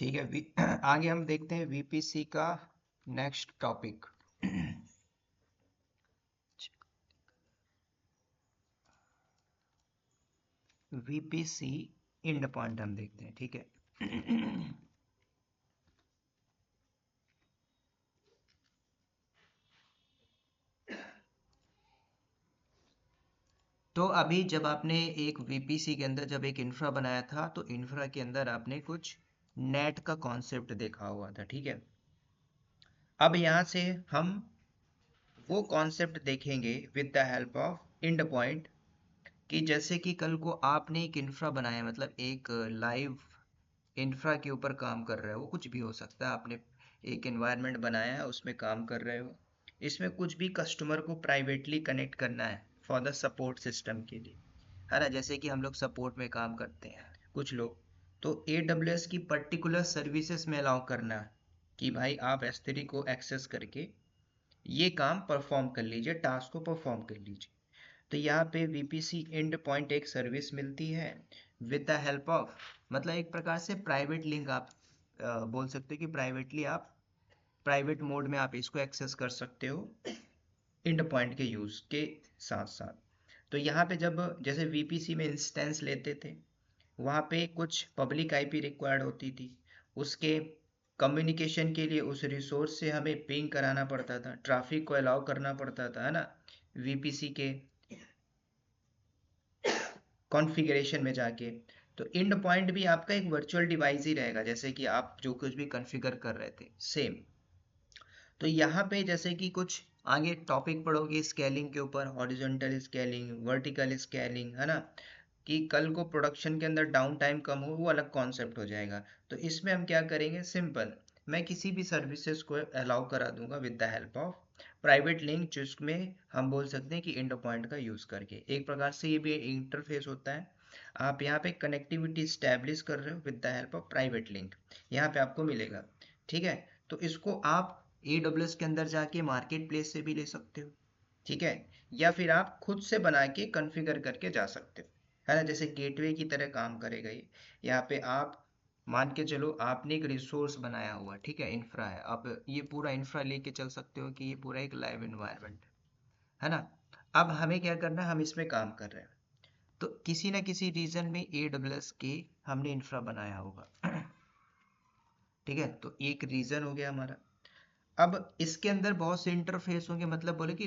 ठीक है। आगे हम देखते हैं वीपीसी का next topic. VPC and point हम देखते हैं, ठीक है। तो अभी जब आपने एक वीपीसी के अंदर जब एक इंफ्रा बनाया था तो इंफ्रा के अंदर आपने कुछ नेट का कॉन्सेप्ट देखा हुआ था, ठीक है। अब यहाँ से हम वो कॉन्सेप्ट देखेंगे with the help of and point, कि जैसे कि कल को आपने एक इंफ्रा बनाया, मतलब एक लाइव इंफ्रा के ऊपर काम कर रहे हो, कुछ भी हो सकता है। आपने एक एनवायरनमेंट बनाया है, उसमें काम कर रहे हो, इसमें कुछ भी कस्टमर को प्राइवेटली कनेक्ट करना है फॉर द सपोर्ट सिस्टम के लिए, है ना। जैसे कि हम लोग सपोर्ट में काम करते हैं कुछ लोग, तो AWS की पर्टिकुलर सर्विसेज में अलाउ करना है कि भाई आप S3 को एक्सेस करके ये काम परफॉर्म कर लीजिए, टास्क को परफॉर्म कर लीजिए। तो यहाँ पे VPC एंड पॉइंट एक सर्विस मिलती है विद द हेल्प ऑफ, मतलब एक प्रकार से प्राइवेट लिंक आप बोल सकते हो कि प्राइवेटली आप प्राइवेट मोड में आप इसको एक्सेस कर सकते हो एंड पॉइंट के यूज के साथ साथ। तो यहाँ पे जब जैसे VPC में इंस्टेंस लेते थे, वहाँ पे कुछ पब्लिक आईपी रिक्वायर्ड होती थी, उसके कम्युनिकेशन के लिए उस रिसोर्स से हमें पिंग कराना पड़ता था, ट्रैफिक को अलाउ करना पड़ता था, है ना, VPC के कॉन्फ़िगरेशन में जाके। तो एंड पॉइंट भी आपका एक वर्चुअल डिवाइस ही रहेगा, जैसे कि आप जो कुछ भी कॉन्फ़िगर कर रहे थे सेम। तो यहाँ पे जैसे कि कुछ आगे टॉपिक पढ़ोगे स्केलिंग के ऊपर, हॉरिजॉन्टल स्केलिंग, वर्टिकल स्केलिंग, है ना, कि कल को प्रोडक्शन के अंदर डाउन टाइम कम हो, वो अलग कॉन्सेप्ट हो जाएगा। तो इसमें हम क्या करेंगे, सिंपल, मैं किसी भी सर्विसेज को अलाउ करा दूंगा with the help of private link, जिसमें हम बोल सकते हैं कि एंड पॉइंट का यूज करके। एक प्रकार से ये भी इंटरफेस होता है। आप यहाँ पे कनेक्टिविटी स्टैब्लिश कर रहे हो with the help of private link, यहाँ पे आपको मिलेगा, ठीक है। तो इसको आप AWS के अंदर जाके मार्केट प्लेस से भी ले सकते हो, ठीक है, या फिर आप खुद से बना के कॉन्फ़िगर करके जा सकते हो, है ना। जैसे गेटवे की तरह काम करेगा ये। यहाँ पे आप मान के चलो आपने एक रिसोर्स बनाया हुआ, ठीक है, इंफ्रा है। अब ये पूरा इंफ्रा लेके चल सकते हो कि ये पूरा एक लाइव एनवायरनमेंट है ना। अब हमें क्या करना है, हम इसमें काम कर रहे हैं, तो किसी ना किसी रीजन में AWS के हमने इंफ्रा बनाया होगा। ठीक है, तो एक रीजन हो गया हमारा। अब इसके अंदर बहुत से इंटरफेस होंगे, मतलब बोले कि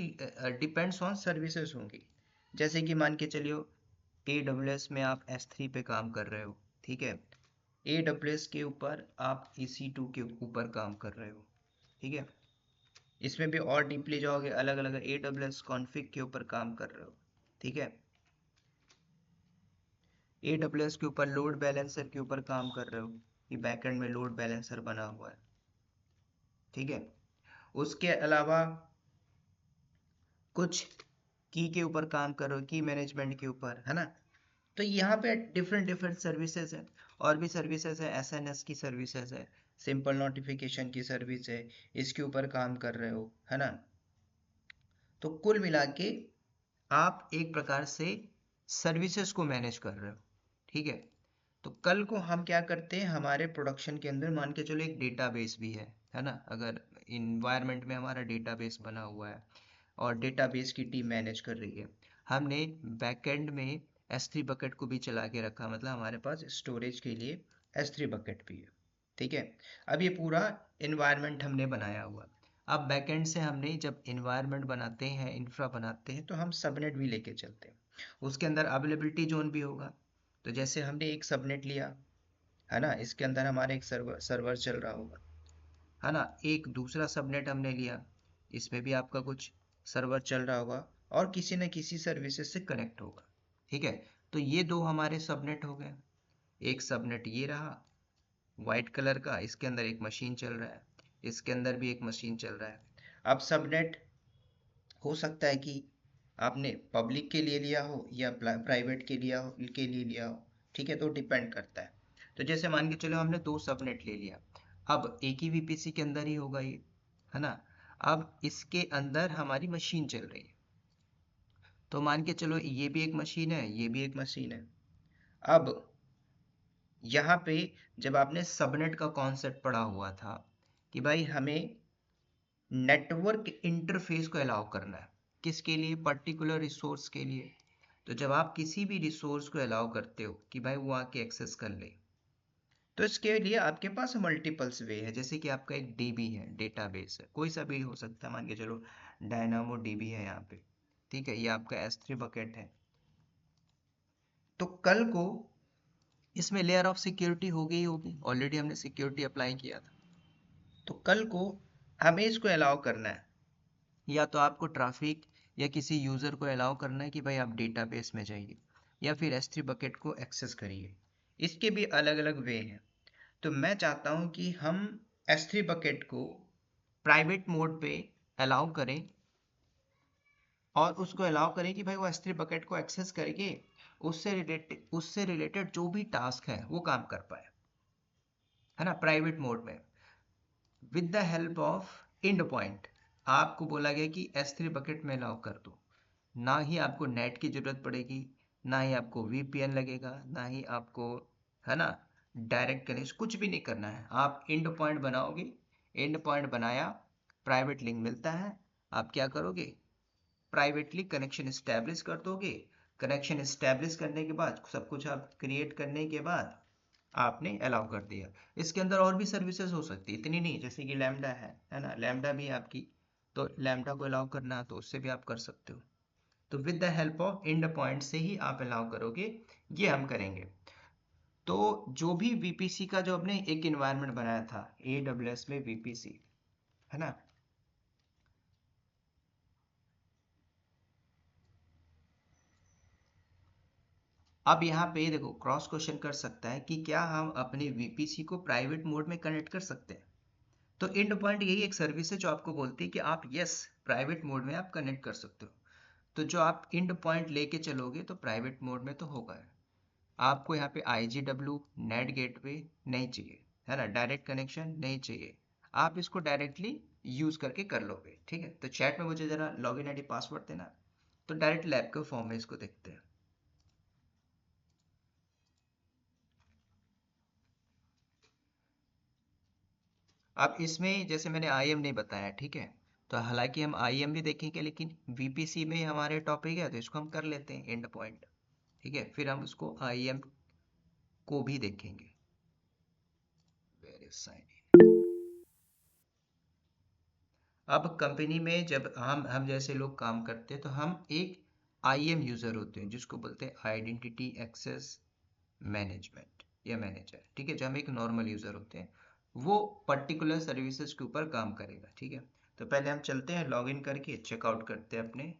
डिपेंड्स ऑन सर्विसेज होंगी। जैसे कि मान के चलियो AWS में आप S3 पे काम कर रहे हो, ठीक है, AWS के ऊपर आप EC2 के ऊपर काम कर रहे हो, ठीक है। इसमें भी और डीपली जाओगे, अलग अलग AWS कॉन्फ़िग के ऊपर काम कर रहे हो, ठीक है। AWS के ऊपर लोड बैलेंसर के ऊपर काम कर रहे हो, कि बैकएंड में लोड बैलेंसर बना हुआ है, ठीक है। उसके अलावा कुछ की के ऊपर काम कर रहे हो, की मैनेजमेंट के ऊपर, है ना। तो यहाँ पे डिफरेंट डिफरेंट सर्विसेज है, और भी सर्विसेज है, SNS की सर्विसेज है, सिंपल नोटिफिकेशन की सर्विस है, इसके ऊपर काम कर रहे हो, है ना। तो कुल मिला के आप एक प्रकार से सर्विसेज को मैनेज कर रहे हो, ठीक है। तो कल को हम क्या करते हैं, हमारे प्रोडक्शन के अंदर मान के चलो एक डेटाबेस भी है ना। अगर इन्वायरमेंट में हमारा डेटाबेस बना हुआ है और डेटाबेस की टीम मैनेज कर रही है, हमने बैकएंड में S3 बकेट को भी चला के रखा, मतलब हमारे पास स्टोरेज के लिए S3 बकेट भी है, ठीक है। अब ये पूरा इन्वायरमेंट हमने बनाया हुआ। अब बैकएंड से हमने जब इन्वायरमेंट बनाते हैं, इंफ्रा बनाते हैं, तो हम सबनेट भी लेके चलते हैं, उसके अंदर अवेलेबिलिटी जोन भी होगा। तो जैसे हमने एक सबनेट लिया, है ना, इसके अंदर हमारा एक सर्वर सर्वर चल रहा होगा, है ना। एक दूसरा सबनेट हमने लिया, इसमें भी आपका कुछ सर्वर चल रहा होगा और किसी न किसी सर्विसेज से कनेक्ट होगा, ठीक है। तो ये दो हमारे सबनेट हो गए। एक सबनेट ये रहा वाइट कलर का, इसके अंदर एक मशीन चल रहा है, इसके अंदर भी एक मशीन चल रहा है। अब सबनेट हो सकता है कि आपने पब्लिक के लिए लिया हो या प्राइवेट के लिए लिया हो, ठीक है, तो डिपेंड करता है। तो जैसे मान के चलो हमने दो सबनेट ले लिया, अब एक ही VPC के अंदर ही होगा ये, है ना। अब इसके अंदर हमारी मशीन चल रही है, तो मान के चलो ये भी एक मशीन है, ये भी एक मशीन है। अब यहाँ पे जब आपने सबनेट का कॉन्सेप्ट पढ़ा हुआ था कि भाई हमें नेटवर्क इंटरफेस को अलाउ करना है, किसके लिए? पर्टिकुलर रिसोर्स के लिए। तो जब आप किसी भी रिसोर्स को अलाउ करते हो कि भाई वो आके एक्सेस कर ले, तो इसके लिए आपके पास मल्टीपल्स वे है। जैसे कि आपका एक डीबी है, डेटाबेस है, कोई सा भी हो सकता है, मान के चलो डायनामो डीबी है यहाँ पे, ठीक है, ये आपका S3 बकेट है। तो कल को इसमें लेयर ऑफ सिक्योरिटी होगी ही होगी, ऑलरेडी हमने सिक्योरिटी अप्लाई किया था। तो कल को हमें इसको अलाउ करना है, या तो आपको ट्रैफिक या किसी यूजर को अलाउ करना है कि भाई आप डेटाबेस में जाइए, या फिर S3 बकेट को एक्सेस करिए। इसके भी अलग अलग वे हैं। तो मैं चाहता हूं कि हम S3 बकेट को प्राइवेट मोड पे अलाउ करें, और उसको अलाउ करें कि भाई वो S3 बकेट को एक्सेस करके उससे रिलेटेड जो भी टास्क है वो काम कर पाए, है ना, प्राइवेट मोड में, with the help of and point. आपको बोला गया कि S3 बकेट में अलाउ कर दो, ना ही आपको नेट की जरूरत पड़ेगी, ना ही आपको VPN लगेगा, ना ही आपको, है ना, डायरेक्ट कनेक्शन, कुछ भी नहीं करना है। आप एंड पॉइंट बनाओगे, एंड पॉइंट बनाया, प्राइवेट लिंक मिलता है, आप क्या करोगे? प्राइवेटली कनेक्शन इस्टेब्लिश कर दोगे। कनेक्शन इस्टेब्लिश करने के बाद, सब कुछ आप क्रिएट करने के बाद आपने अलाउ कर दिया। इसके अंदर और भी सर्विसेज हो सकती है, इतनी नहीं, जैसे कि लैम्डा है ना, लैम्डा भी आपकी, तो लैम्डा को अलाउ करना है तो उससे भी आप कर सकते हो। तो with the help of and point से ही आप अलाउ करोगे, ये हम करेंगे। तो जो भी VPC का जो हमने एक इन्वायरमेंट बनाया था AWS में VPC, है ना, अब यहाँ पे देखो क्रॉस क्वेश्चन कर सकता है कि क्या हम अपने VPC को प्राइवेट मोड में कनेक्ट कर सकते हैं? तो एंड पॉइंट यही एक सर्विस है जो आपको बोलती है कि आप यस, प्राइवेट मोड में आप कनेक्ट कर सकते हो। तो जो आप एंड पॉइंट लेके चलोगे तो प्राइवेट मोड में तो होगा। आपको यहाँ पे IGW नेट गेटवे नहीं चाहिए, है ना, डायरेक्ट कनेक्शन नहीं चाहिए, आप इसको डायरेक्टली यूज करके कर लोगे। ठीक है, तो चैट में मुझे जरा लॉगिन ID पासवर्ड देना, तो डायरेक्ट लैब के फॉर्म में इसको देखते हैं। अब इसमें जैसे मैंने IM नहीं बताया, ठीक है, तो हालांकि हम IM भी देखेंगे, लेकिन VPC में हमारे टॉपिक है तो इसको हम कर लेते हैं एंड पॉइंट। ठीक है, फिर हम उसको IM को भी देखेंगे। Very sign. अब कंपनी में जब हम जैसे लोग काम करते हैं तो हम एक IM यूजर होते हैं, जिसको बोलते हैं आइडेंटिटी एक्सेस मैनेजमेंट या मैनेजर। ठीक है, जो हम एक नॉर्मल यूजर होते हैं, वो पर्टिकुलर सर्विसेज के ऊपर काम करेगा। ठीक है, तो पहले हम चलते हैं, लॉगिन करके चेकआउट करते हैं अपने।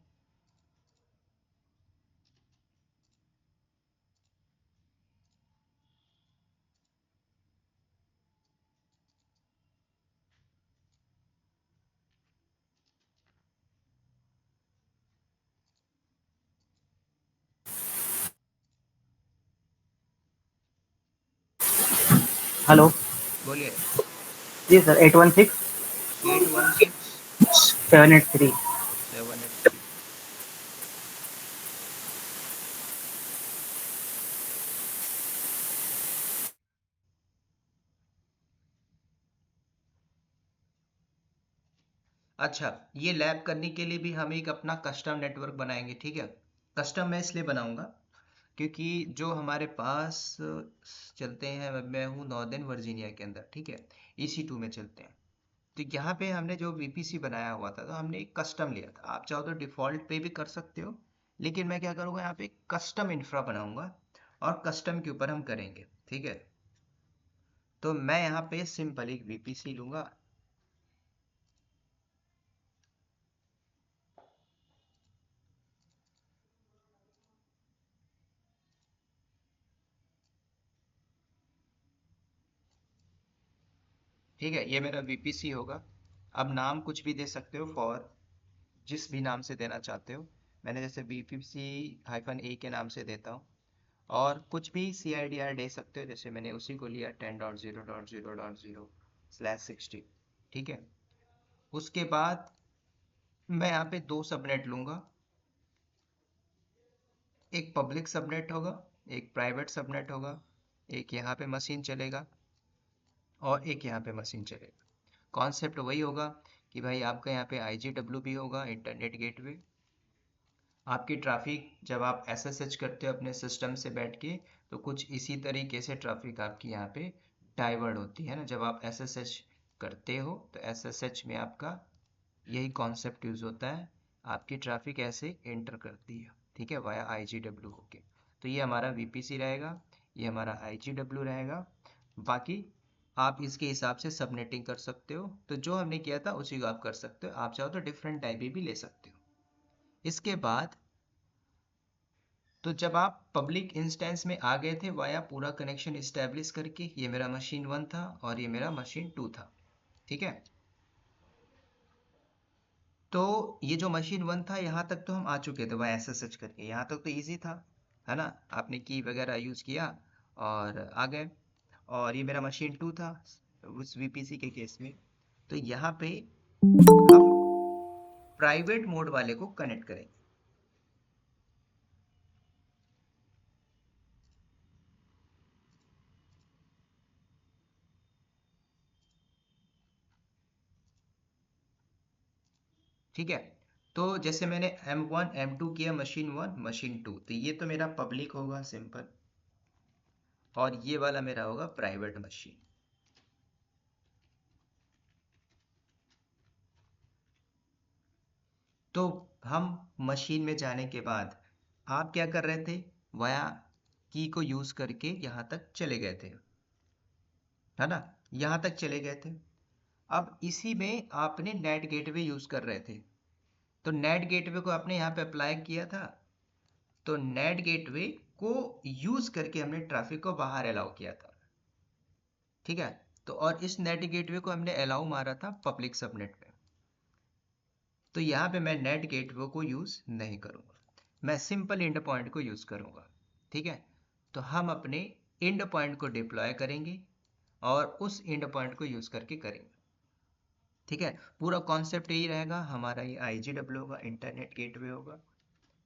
हेलो। बोलिए। जी सर, 816 816 783। 783। अच्छा, ये लैब करने के लिए भी हम एक अपना कस्टम नेटवर्क बनाएंगे। ठीक है, कस्टम मैं इसलिए बनाऊंगा क्योंकि जो हमारे पास चलते हैं, मैं हूँ नॉर्दर्न वर्जीनिया के अंदर, ठीक है, EC2 में चलते हैं। तो यहाँ पे हमने जो VPC बनाया हुआ था, तो हमने एक कस्टम लिया था। आप चाहो तो डिफॉल्ट पे भी कर सकते हो, लेकिन मैं क्या करूँगा, यहाँ पे कस्टम इंफ्रा बनाऊंगा और कस्टम के ऊपर हम करेंगे। ठीक है, तो मैं यहाँ पे सिंपल एक VPC लूंगा। ठीक है, ये मेरा VPC होगा। अब नाम कुछ भी दे सकते हो, फॉर जिस भी नाम से देना चाहते हो। मैंने जैसे VPC-A के नाम से देता हूँ, और कुछ भी CIDR दे सकते हो, जैसे मैंने उसी को लिया 10.0.0.0/60। ठीक है, उसके बाद मैं यहाँ पे दो सबनेट लूंगा, एक पब्लिक सबनेट होगा, एक प्राइवेट सबनेट होगा। एक यहाँ पे मशीन चलेगा और एक यहाँ पे मशीन चलेगा। कॉन्सेप्ट वही होगा कि भाई आपका यहाँ पे IGW भी होगा, इंटरनेट गेटवे। आपकी ट्रैफिक जब आप SSH करते हो अपने सिस्टम से बैठ के, तो कुछ इसी तरीके से ट्रैफिक आपकी यहाँ पे डाइवर्ट होती है ना। जब आप SSH करते हो तो SSH में आपका यही कॉन्सेप्ट यूज होता है, आपकी ट्रैफिक ऐसे एंटर करती है, ठीक है, वाया IGW होके। तो ये हमारा VPC रहेगा, ये हमारा IGW रहेगा। बाकी आप इसके हिसाब से सबनेटिंग कर सकते हो, तो जो हमने किया था उसी को आप कर सकते हो। आप चाहो तो डिफरेंट IP भी ले सकते हो। इसके बाद तो जब आप पब्लिक इंस्टेंस में आ गए थे वाया पूरा कनेक्शन इस्टेब्लिश करके, ये मेरा मशीन 1 था और ये मेरा मशीन 2 था, ठीक है। तो ये जो मशीन 1 था यहाँ तक तो हम आ चुके थे वाया SSH करके, यहाँ तक तो इजी था, है ना। आपने की वगैरह यूज़ किया और आ गए। और ये मेरा मशीन 2 था उस VPC के केस में। तो यहाँ पे हम प्राइवेट मोड वाले को कनेक्ट करेंगे। ठीक है। तो जैसे मैंने M1 M2 किया, मशीन 1 मशीन 2, तो ये तो मेरा पब्लिक होगा सिंपल, और ये वाला मेरा होगा प्राइवेट मशीन। तो हम मशीन में जाने के बाद आप क्या कर रहे थे, वाया की को यूज करके यहाँ तक चले गए थे, है ना, यहाँ तक चले गए थे। अब इसी में आपने नेट गेटवे यूज कर रहे थे, तो नेट गेटवे को आपने यहाँ पे अप्लाई किया था। तो नेट गेटवे को यूज करके हमने ट्रैफिक को बाहर अलाउ किया था, ठीक है। तो और इस नेट गेटवे को हमने अलाउ मारा था पब्लिक सबनेट में। तो यहाँ पे मैं नेट गेटवे को यूज नहीं करूँगा, मैं सिंपल एंड पॉइंट को यूज करूँगा, ठीक है। तो हम अपने एंड पॉइंट को डिप्लॉय करेंगे और उस एंड पॉइंट को यूज करके करेंगे, ठीक है। पूरा कॉन्सेप्ट यही रहेगा हमारा, ये IGW होगा, इंटरनेट गेटवे होगा,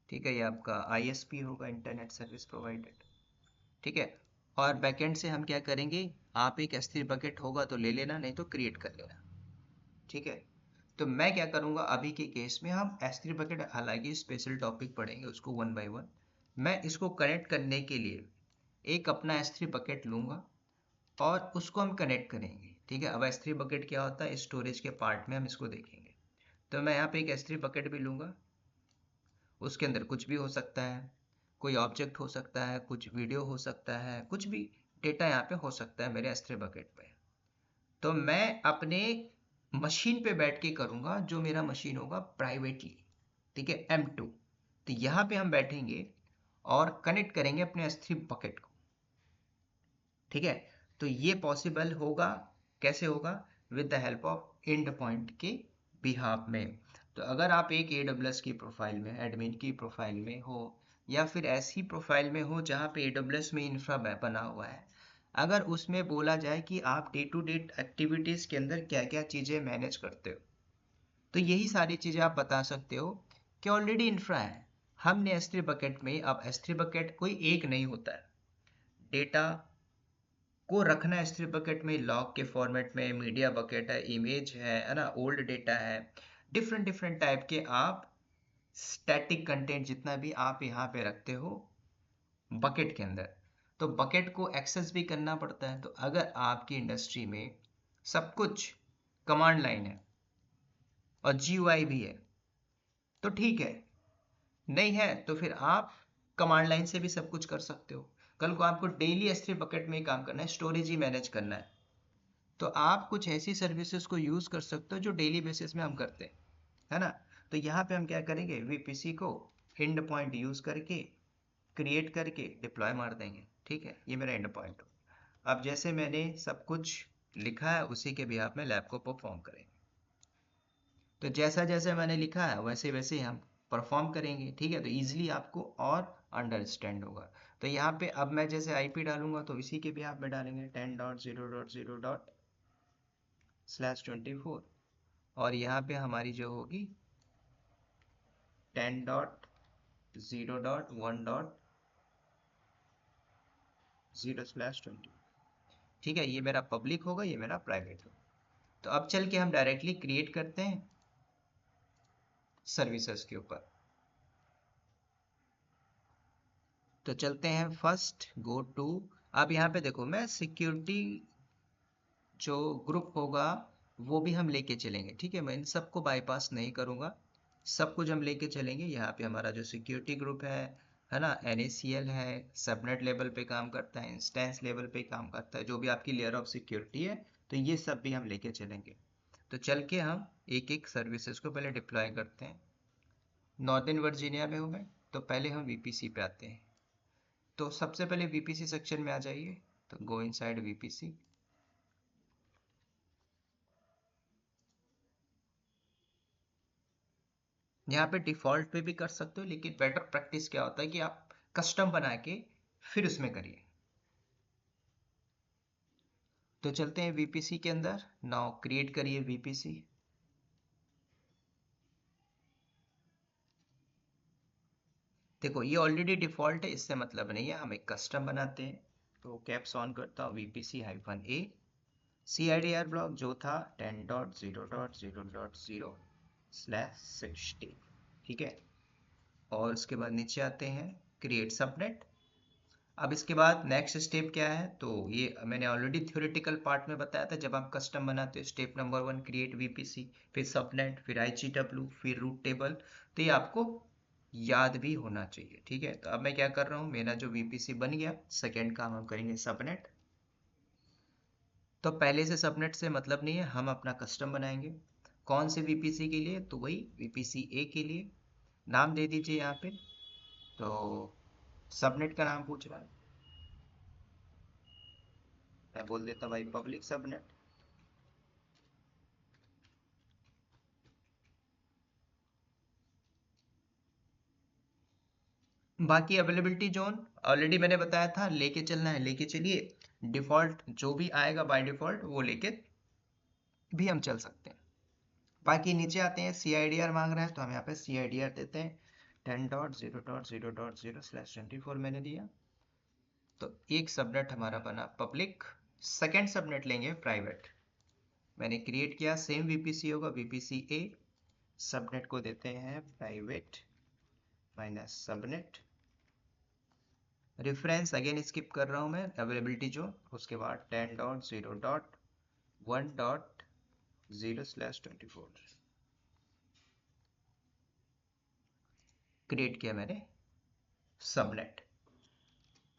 ठीक है। ये आपका ISP होगा, इंटरनेट सर्विस प्रोवाइडर, ठीक है। और बैकएंड से हम क्या करेंगे, आप एक S3 बकेट होगा तो ले लेना, नहीं तो क्रिएट कर लेना, ठीक है। तो मैं क्या करूंगा, अभी के केस में हम S3 बकेट हालांकि स्पेशल टॉपिक पढ़ेंगे उसको वन बाय वन। मैं इसको कनेक्ट करने के लिए एक अपना S3 बकेट लूंगा और उसको हम कनेक्ट करेंगे, ठीक है। अब S3 बकेट क्या होता है, स्टोरेज के पार्ट में हम इसको देखेंगे। तो मैं यहाँ पे एक S3 बकेट भी लूंगा, उसके अंदर कुछ भी हो सकता है, कोई ऑब्जेक्ट हो सकता है, कुछ वीडियो हो सकता है, कुछ भी डेटा यहाँ पे हो सकता है मेरे S3 बकेट पे। तो मैं अपने मशीन पे बैठ के करूंगा, जो मेरा मशीन होगा प्राइवेटली, ठीक है, M2। तो यहाँ पे हम बैठेंगे और कनेक्ट करेंगे अपने S3 बकेट को, ठीक है। तो ये पॉसिबल होगा, कैसे होगा, with the help of and point के बिहाफ में। तो अगर आप एक AWS की प्रोफाइल में, एडमिन की प्रोफाइल में हो, या फिर ऐसी प्रोफाइल में हो जहाँ पे AWS में इंफ्रा बना हुआ है, अगर उसमें बोला जाए कि आप डे टू डे एक्टिविटीज के अंदर क्या क्या चीजें मैनेज करते हो, तो यही सारी चीजें आप बता सकते हो कि ऑलरेडी इंफ्रा है। हमने S3 बकेट में, अब S3 बकेट कोई एक नहीं होता है, डेटा को रखना है S3 बकेट में लॉग के फॉर्मेट में, मीडिया बकेट है, इमेज है ना, ओल्ड डेटा है, डिफरेंट डिफरेंट टाइप के आप स्टैटिक कंटेंट जितना भी आप यहाँ पे रखते हो बकेट के अंदर, तो बकेट को एक्सेस भी करना पड़ता है। तो अगर आपकी इंडस्ट्री में सब कुछ कमांड लाइन है और GUI भी है तो ठीक है, नहीं है तो फिर आप कमांड लाइन से भी सब कुछ कर सकते हो। कल को आपको डेली S3 बकेट में ही काम करना है, स्टोरेज ही मैनेज करना है, तो आप कुछ ऐसी सर्विसेज को यूज कर सकते हो जो डेली बेसिस में हम करते हैं, है ना। तो यहाँ पे हम क्या करेंगे, VPC को एंड पॉइंट यूज करके क्रिएट करके डिप्लॉय मार देंगे, ठीक है। ये मेरा एंड पॉइंट हो। अब जैसे मैंने सब कुछ लिखा है उसी के बिहाफ में लैब को परफॉर्म करेंगे। तो जैसा जैसा मैंने लिखा है वैसे वैसे ही हम परफॉर्म करेंगे, ठीक है। तो इजीली आपको और अंडरस्टैंड होगा। तो यहाँ पे अब मैं जैसे IP डालूंगा तो इसी के बिहाफ में डालेंगे 10.0.0./24, और यहाँ पे हमारी जो होगी 10.0.1.0 0/20। ठीक है, ये मेरा पब्लिक होगा, ये मेरा प्राइवेट होगा। तो अब चल के हम डायरेक्टली क्रिएट करते हैं सर्विसेज के ऊपर। तो चलते हैं फर्स्ट गो टू, अब यहाँ पे देखो मैं सिक्योरिटी जो ग्रुप होगा वो भी हम लेके चलेंगे। ठीक है, मैं इन सबको बाईपास नहीं करूँगा, सब कुछ हम लेके चलेंगे। यहाँ पे हमारा जो सिक्योरिटी ग्रुप है ना, NACL है, सबनेट लेवल पे काम करता है, इंस्टेंस लेवल पे काम करता है, जो भी आपकी लेयर ऑफ सिक्योरिटी है, तो ये सब भी हम लेके चलेंगे। तो चल के हम एक एक सर्विसेज को पहले डिप्लॉय करते हैं। नॉर्दर्न वर्जीनिया में हूँ मैं, तो पहले हम VPC पे आते हैं। तो सबसे पहले VPC सेक्शन में आ जाइए, तो गो इनसाइड VPC। यहाँ पे डिफ़ॉल्ट पे भी कर सकते हो, लेकिन बेटर प्रैक्टिस क्या होता है कि आप कस्टम बना के फिर उसमें करिए। तो चलते हैं VPC के अंदर, नाउ क्रिएट करिए VPC। देखो ये ऑलरेडी डिफ़ॉल्ट है, इससे मतलब नहीं है, हम एक कस्टम बनाते हैं। तो कैप्स ऑन करता हूँ, VPC-A CIDR ब्लॉक जो था 10.0.0.0/60। ठीक है, और उसके बाद नीचे आते हैं क्रिएट सबनेट। अब इसके बाद नेक्स्ट स्टेप क्या है, तो ये मैंने ऑलरेडी थ्योरेटिकल पार्ट में बताया था। जब आप कस्टम बनाते हो, स्टेप नंबर 1 क्रिएट VPC, फिर सबनेट, फिर IGW, फिर रूट टेबल। तो ये आपको याद भी होना चाहिए। ठीक है, तो अब मैं क्या कर रहा हूँ, मेरा जो VPC बन गया, सेकेंड काम हम करेंगे सबनेट। तो पहले से सबनेट से मतलब नहीं है, हम अपना कस्टम बनाएंगे। कौन से VPC के लिए, तो वही VPC-A के लिए। नाम दे दीजिए यहाँ पे, तो सबनेट का नाम पूछ रहा है, मैं बोल देता भाई पब्लिक सबनेट। बाकी अवेलेबिलिटी जोन ऑलरेडी मैंने बताया था, लेके चलना है लेके चलिए। डिफॉल्ट जो भी आएगा बाय डिफॉल्ट वो लेके भी हम चल सकते हैं। बाकी नीचे आते हैं, CIDR मांग रहा है, तो हम यहाँ पे CIDR देते हैं 10.0.0.0/24 मैंने दिया। तो एक सबनेट हमारा बना पब्लिक, सेकेंड सबनेट लेंगे प्राइवेट। मैंने क्रिएट किया, सेम VPC होगा, VPC-A। सबनेट को देते हैं private minus subnet. Reference again skip कर रहा हूं मैं, अवेलेबिलिटी जो, उसके बाद 10.0.1.0/24 क्रिएट किया मैंने सबनेट।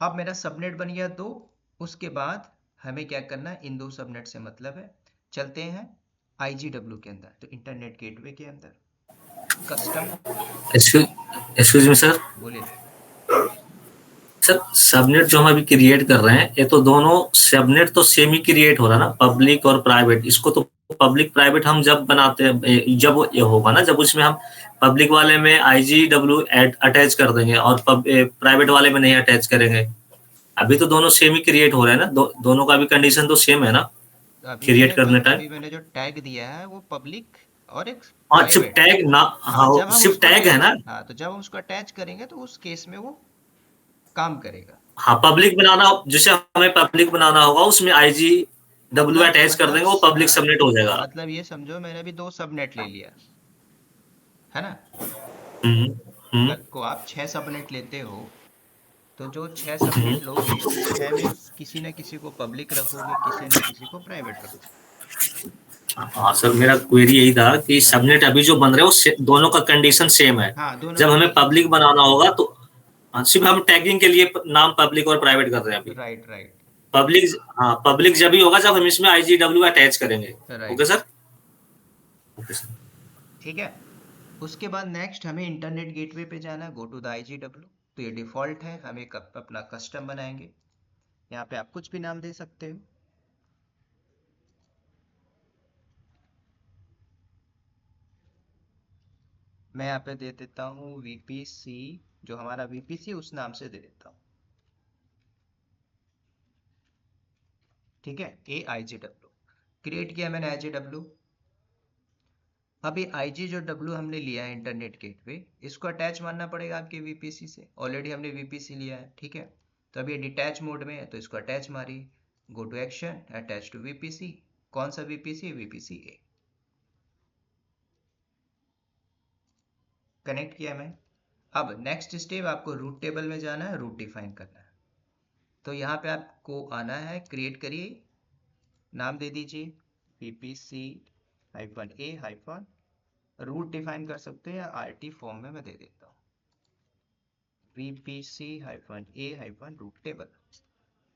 अब मेरा सबनेट बन गया दो। उसके बाद हमें क्या करना है, इन दो सबनेट से मतलब है, चलते हैं IGW के अंदर, तो इंटरनेट गेटवे के अंदर कस्टम। Excuse me sir. बोलिए। सर सबनेट जो हम अभी क्रिएट कर रहे हैं, ये तो दोनों सबनेट तो सेम ही क्रिएट हो रहा है ना, पब्लिक और प्राइवेट। इसको तो पब्लिक प्राइवेट हम जब बनाते हैं, जब ये होगा ना, जब उसमें हम पब्लिक वाले में IGW अटैच कर देंगे और प्राइवेट वाले में नहीं अटैच करेंगे। अभी तो दोनों सेम ही क्रिएट हो रहे हैं ना, दोनों का भी कंडीशन तो सेम है ना क्रिएट करने टाइम। अभी मैंने जो टैग दिया है वो पब्लिक और एक और सिर्फ प्राइवेट। टैग ना, हाँ, हाँ जब हम सिर्फ उसको टैग है ना। हाँ, तो जब हम उसको अटैच करेंगे तो उस केस में वो काम करेगा। हाँ पब्लिक बनाना, जैसे हमें पब्लिक बनाना होगा उसमें IGW मतलब अटैच कर मतलब देंगे, वो पब्लिक सबनेट हो जाएगा। मतलब ये समझो मैंने अभी दो सबनेट ले लिया है ना। हम्म हम्म कल को आप 6 सबनेट लेते हो, तो जो 6 हम्म। सबनेट लोगे उस 6 में किसी न किसी को पब्लिक रखोगे, किसी न किसी को प्राइवेट रखोगे। हाँ सर, मेरा क्वेरी यही था कि हाँ सबनेट अभी जो बन रहे हैं वो दोनों का कंडीशन सेम है। हाँ, दोनों जब हमें कंडीशन पब्लिक सेम है। बनाना होगा तो सिर्फ हम टैगिंग के लिए नाम पब्लिक और प्राइवेट कर रहे हैं अभी। राइट राइट पब्लिक, हाँ पब्लिक जब भी होगा जब हम इसमें IGW अटैच करेंगे। Okay right. Sir. Okay sir. ठीक है, उसके बाद नेक्स्ट हमें इंटरनेट गेटवे पे जाना है, गो टू द IGW। तो ये डिफ़ॉल्ट है, हम एक अपना कस्टम बनाएंगे। यहाँ पे आप कुछ भी नाम दे सकते हो। मैं यहाँ पे दे देता हूँ VPC, जो हमारा VPC उस नाम से दे देता हूँ। ठीक है, AIGW क्रिएट किया मैंने IGW। अब ये IGW हमने लिया है इंटरनेट गेटवे, इसको अटैच मानना पड़ेगा आपके VPC से। ऑलरेडी हमने VPC लिया है। ठीक है, तो अब ये डिटैच मोड में है तो इसको अटैच मारिए, go to action, attach to VPC. कौन सा वीपीसी? VPC A. कनेक्ट किया मैं। अब नेक्स्ट स्टेप आपको रूट टेबल में जाना है, रूट डिफाइन करना है। तो यहाँ पे आपको आना है, क्रिएट करिए, नाम दे दीजिए वीपीसी -a- रूट डिफाइन कर सकते हैं या आरटी फॉर्म में मैं दे देता हूँ, VPC-A- रूट टेबल।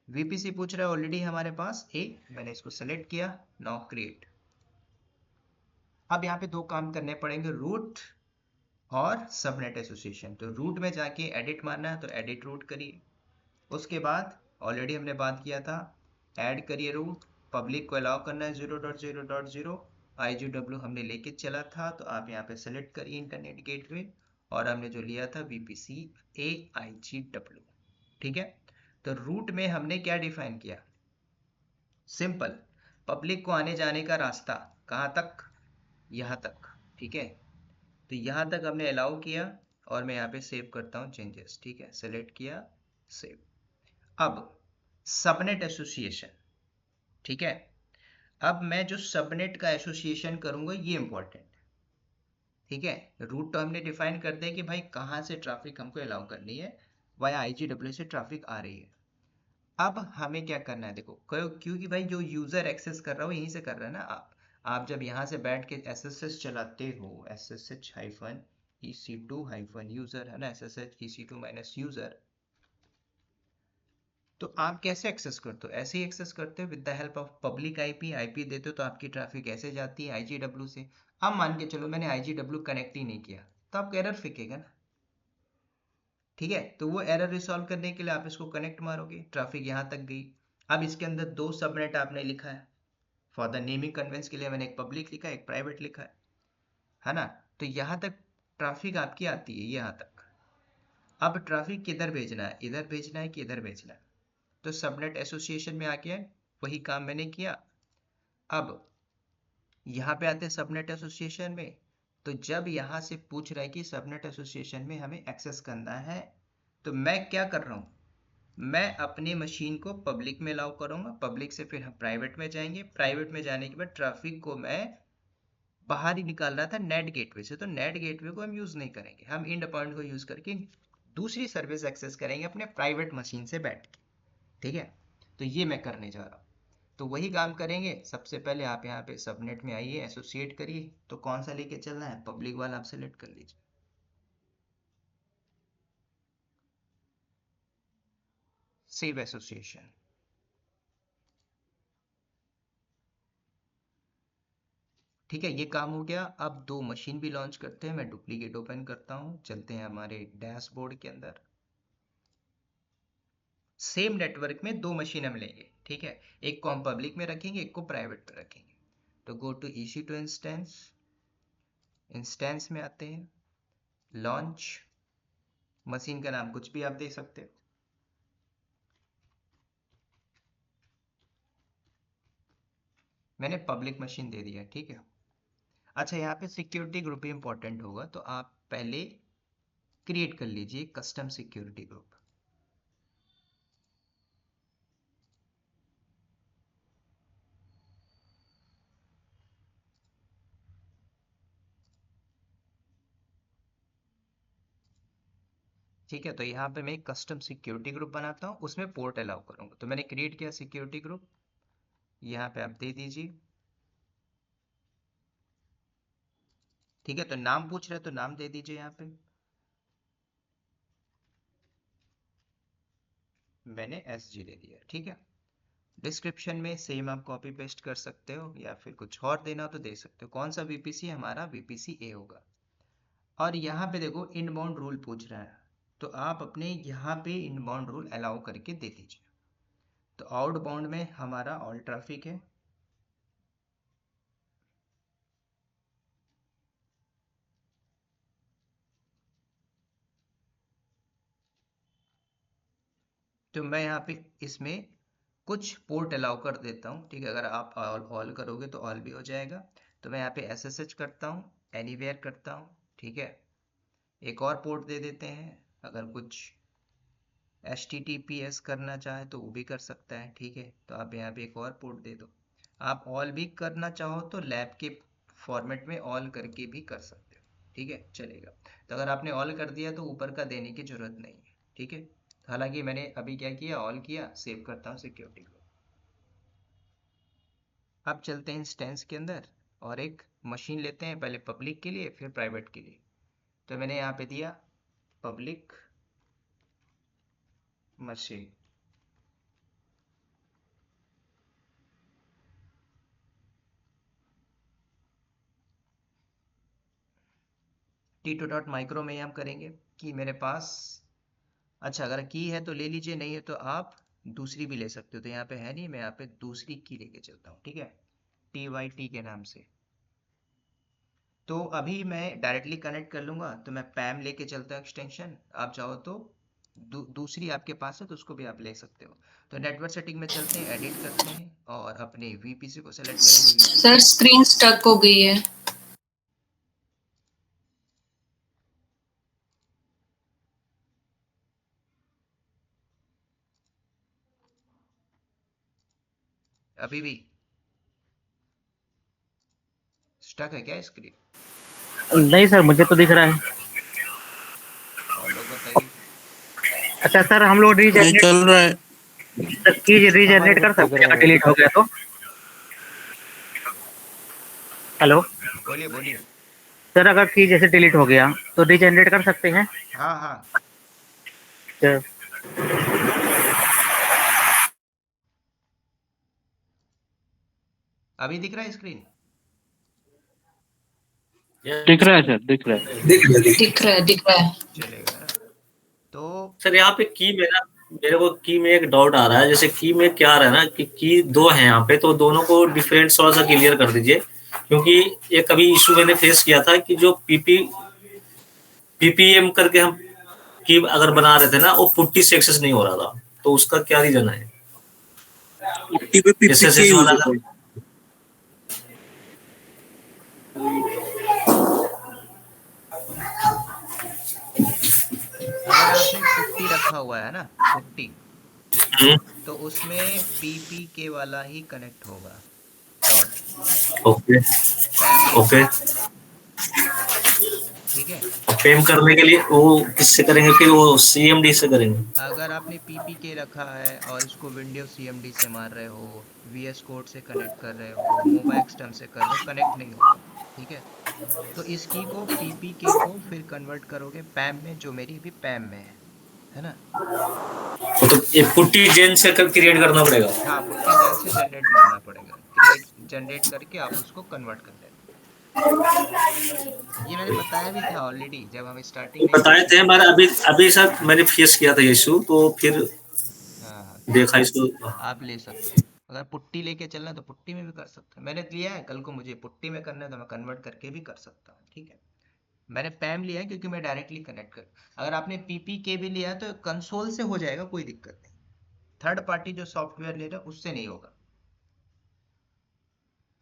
VPC पूछ रहा है ऑलरेडी हमारे पास ए, मैंने इसको सेलेक्ट किया, नाउ क्रिएट। अब यहाँ पे दो काम करने पड़ेंगे, रूट और सबनेट एसोसिएशन। तो रूट में जाके एडिट मारना है तो एडिट रूट करिए। उसके बाद ऑलरेडी हमने बात किया था, ऐड करिए रूट, पब्लिक को अलाउ करना है 0.0.0, IGW हमने लेके चला था तो आप यहाँ पे सेलेक्ट करिए इंटरनेट गेटवे, और हमने जो लिया था VPC-A-IGW। ठीक है, तो रूट में हमने क्या डिफाइन किया? सिंपल, पब्लिक को आने जाने का रास्ता कहाँ तक? यहाँ तक। ठीक है, तो यहाँ तक हमने अलाउ किया, और मैं यहाँ पे सेव करता हूँ चेंजेस। ठीक है, सेलेक्ट किया, सेव। अब सबनेट एसोसिएशन, ठीक है, अब मैं जो सबनेट का एसोसिएशन करूंगा ये इंपॉर्टेंट है। ठीक है, रूट तो हमने डिफाइन कर दिया कि भाई कहाँ से ट्रैफिक हमको अलाउ करनी है, वाया IGW से ट्रैफिक आ रही है। अब हमें क्या करना है, देखो क्योंकि भाई जो यूजर एक्सेस कर रहा हो यहीं से कर रहा है ना आप जब यहाँ से बैठ के SSH चलाते हो, SSH-EC2-user है ना, SSH-EC2-user, तो आप कैसे एक्सेस करते हो? ऐसे ही एक्सेस करते हो with the help of public IP देते हो, तो आपकी ट्रैफिक ऐसे जाती है IGW से। अब मान के चलो मैंने IGW कनेक्ट ही नहीं किया, तो आपको एरर फेंकेगा ना। ठीक है, तो वो एरर रिसॉल्व करने के लिए आप इसको कनेक्ट मारोगे, ट्रैफिक यहाँ तक गई। अब इसके अंदर दो सबनेट आपने लिखा है, फॉर द नेमिंग कन्वेंस के लिए मैंने एक पब्लिक लिखा है, एक प्राइवेट लिखा है ना। तो यहाँ तक ट्रैफिक आपकी आती है, यहाँ तक। अब ट्रैफिक किधर भेजना है, इधर भेजना है कि इधर भेजना है? तो सबनेट एसोसिएशन में आके वही काम मैंने किया। अब यहाँ पे आते हैं सबनेट एसोसिएशन में, तो जब यहाँ से पूछ रहा है कि सबनेट एसोसिएशन में हमें एक्सेस करना है, तो मैं क्या कर रहा हूँ, मैं अपनी मशीन को पब्लिक में अलाउ करूँगा, पब्लिक से फिर हम प्राइवेट में जाएंगे, प्राइवेट में जाने के बाद ट्रैफिक को मैं बाहर ही निकाल रहा था नेट गेटवे से, तो नेट गेटवे को हम यूज़ नहीं करेंगे, हम इंड पॉइंट को यूज़ करके दूसरी सर्विस एक्सेस करेंगे अपने प्राइवेट मशीन से बैठ के। ठीक है, तो ये मैं करने जा रहा हूँ। तो वही काम करेंगे, सबसे पहले आप यहाँ पे सबनेट में आइए, एसोसिएट करिए, तो कौन सा लेके चलना है, पब्लिक वाला आप सेलेक्ट कर लीजिए। Save association. ठीक है, ये काम हो गया। अब दो मशीन भी लॉन्च करते हैं, मैं डुप्लीकेट ओपन करता हूँ, चलते हैं हमारे डैशबोर्ड के अंदर। सेम नेटवर्क में दो मशीन हम लेंगे, ठीक है, एक को हम पब्लिक में रखेंगे, एक को प्राइवेट में रखेंगे। तो go to EC2 instance, instance में आते हैं, लॉन्च, मशीन का नाम कुछ भी आप दे सकते हो। मैंने पब्लिक मशीन दे दिया, ठीक है। अच्छा, यहाँ पे सिक्योरिटी ग्रुप भी इंपॉर्टेंट होगा, तो आप पहले क्रिएट कर लीजिए कस्टम सिक्योरिटी ग्रुप। ठीक है, तो यहाँ पे मैं एक कस्टम सिक्योरिटी ग्रुप बनाता हूँ, उसमें पोर्ट अलाउ करूँगा। तो मैंने क्रिएट किया सिक्योरिटी ग्रुप, यहाँ पे आप दे दीजिए। ठीक है, तो नाम पूछ रहे हैं तो नाम दे दीजिए यहाँ पे, मैंने SG दे दिया। ठीक है, डिस्क्रिप्शन में सेम आप कॉपी पेस्ट कर सकते हो, या फिर कुछ और देना हो तो दे सकते हो। कौन सा VPC? हमारा VPC A होगा। और यहाँ पे देखो इनबाउंड रूल पूछ रहा है, तो आप अपने यहाँ पे इनबाउंड रूल अलाउ करके दे दीजिए। तो आउटबाउंड में हमारा ऑल ट्रैफिक है, तो मैं यहाँ पे इसमें कुछ पोर्ट अलाउ कर देता हूँ। ठीक है, अगर आप ऑल करोगे तो ऑल भी हो जाएगा। तो मैं यहाँ पे SSH करता हूँ, एनीवेयर करता हूँ। ठीक है, एक और पोर्ट दे देते हैं, अगर कुछ HTTPS करना चाहे तो वो भी कर सकता है, ठीक है। तो आप यहाँ पे एक और पोर्ट दे दो। आप ऑल भी करना चाहो तो लैब के फॉर्मेट में ऑल करके भी कर सकते हो, ठीक है, चलेगा। तो अगर आपने ऑल कर दिया तो ऊपर का देने की जरूरत नहीं है, ठीक है। हालांकि मैंने अभी क्या किया, ऑल किया, सेव करता हूँ सिक्योरिटी को। अब चलते हैं इंस्टेंस के अंदर और एक मशीन लेते हैं, पहले पब्लिक के लिए फिर प्राइवेट के लिए। तो मैंने यहाँ पे दिया पब्लिक मशीन। T2.micro में हम करेंगे कि मेरे पास, अच्छा अगर की है तो ले लीजिए, नहीं है तो आप दूसरी भी ले सकते हो। तो यहाँ पे है नहीं, मैं यहाँ पे दूसरी की लेके चलता हूँ, ठीक है, TYT के नाम से। तो अभी मैं डायरेक्टली कनेक्ट कर लूंगा, तो मैं पैम लेके चलता हूँ एक्सटेंशन। आप चाहो तो दूसरी आपके पास है तो उसको भी आप ले सकते हो। तो नेटवर्क सेटिंग में चलते हैं, एडिट करते हैं और अपने VPC को सेलेक्ट करेंगे, सर VPC। स्क्रीन स्टक हो गई है। अभी भी स्टक है क्या स्क्रीन? नहीं सर, मुझे तो दिख रहा है। और लोग बताइए। अच्छा सर, हम लोग नहीं रीजनरेट चल रहा है। की रीजनरेट कर सकते हैं अगर डिलीट हो गया तो? हेलो बोलिए बोलिए। सर, अगर की जैसे डिलीट हो गया तो रीजनरेट कर सकते हैं? हाँ हाँ, तो अभी दिख रहा है स्क्रीन? दिख रहा है सर, दिख रहा है। दिख रहा है, दिख रहा है। चलेगा ना? तो सर यहाँ पे की में ना, मेरे को की में एक डाउट आ रहा है। जैसे की में क्या रहा है ना कि की दो है यहाँ पे, तो दोनों को डिफरेंट थोड़ा सा क्लियर कर दीजिए, क्योंकि एक अभी इशू मैंने फेस किया था कि जो पीपीएम करके हम की अगर बना रहे थे ना, वो पुट्टी से एक्सेस नहीं हो रहा था। तो उसका क्या रीजन है? एसएसएस वाला अगर आपने पुट्टी रखा हुआ है ना, पुट्टी, हम्म, तो उसमें PPK वाला ही कनेक्ट होगा और ओके पैम नहीं ओके। होगा, ठीक है। पेम करने के लिए वो किससे करेंगे फिर? वो सीएमडी से करेंगे? अगर आपने PPK रखा है और इसको विंडोज CMD से मार रहे हो, VS कोड से कनेक्ट कर रहे हो, मोबा एक्सटर्म से कर रहे हो, कनेक्ट नहीं होगा, ठीक है। तो इस की को PPK को फिर कन्वर्ट करोगे पैम में, जो मेरी भी पैम में है ना। वो तो ये पुट्टी जेन से क्रिएट करना पड़ेगा। हाँ, पुट्टी जेन से जनरेट मारना पड़ेगा, क्रिएट जनरेट करके आप उसको कन्वर्ट कर लेना। ये मैंने बताया भी था ऑलरेडी जब हम स्टार्टिंग में बताए किए थे थे। हमारे, अभी अभी सर मैंने फेस किया था ये इशू, तो फिर हाँ हाँ, देखा तो इसको। आप ले सकते हो। अगर पुट्टी लेके चलना है तो पुट्टी में भी कर सकते हो। मैंने लिया है, कल को मुझे पुट्टी में करना है तो मैं कन्वर्ट करके भी कर सकता हूँ, ठीक है। मैंने पैम लिया है क्योंकि मैं डायरेक्टली कनेक्ट कर, अगर आपने PPK भी लिया है तो कंसोल से हो जाएगा, कोई दिक्कत नहीं। थर्ड पार्टी जो सॉफ्टवेयर ले रहा है उससे नहीं होगा।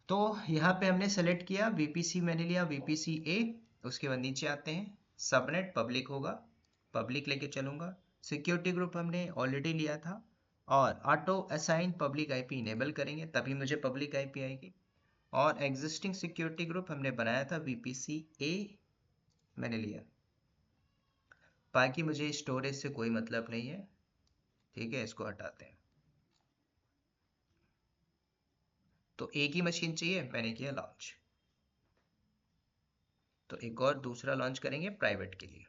तो यहाँ पे हमने सेलेक्ट किया VPC, मैंने लिया VPC A। उसके बाद नीचे आते हैं, सबनेट पब्लिक होगा, पब्लिक लेके चलूंगा। सिक्योरिटी ग्रुप हमने ऑलरेडी लिया था और auto assign public IP enable करेंगे तभी मुझे पब्लिक IP आएगी। और एग्जिस्टिंग सिक्योरिटी ग्रुप हमने बनाया था VPC A, मैंने लिया। बाकी मुझे स्टोरेज से कोई मतलब नहीं है, ठीक है, इसको हटाते हैं। तो एक ही मशीन चाहिए, मैंने किया लॉन्च। तो एक और दूसरा लॉन्च करेंगे प्राइवेट के लिए।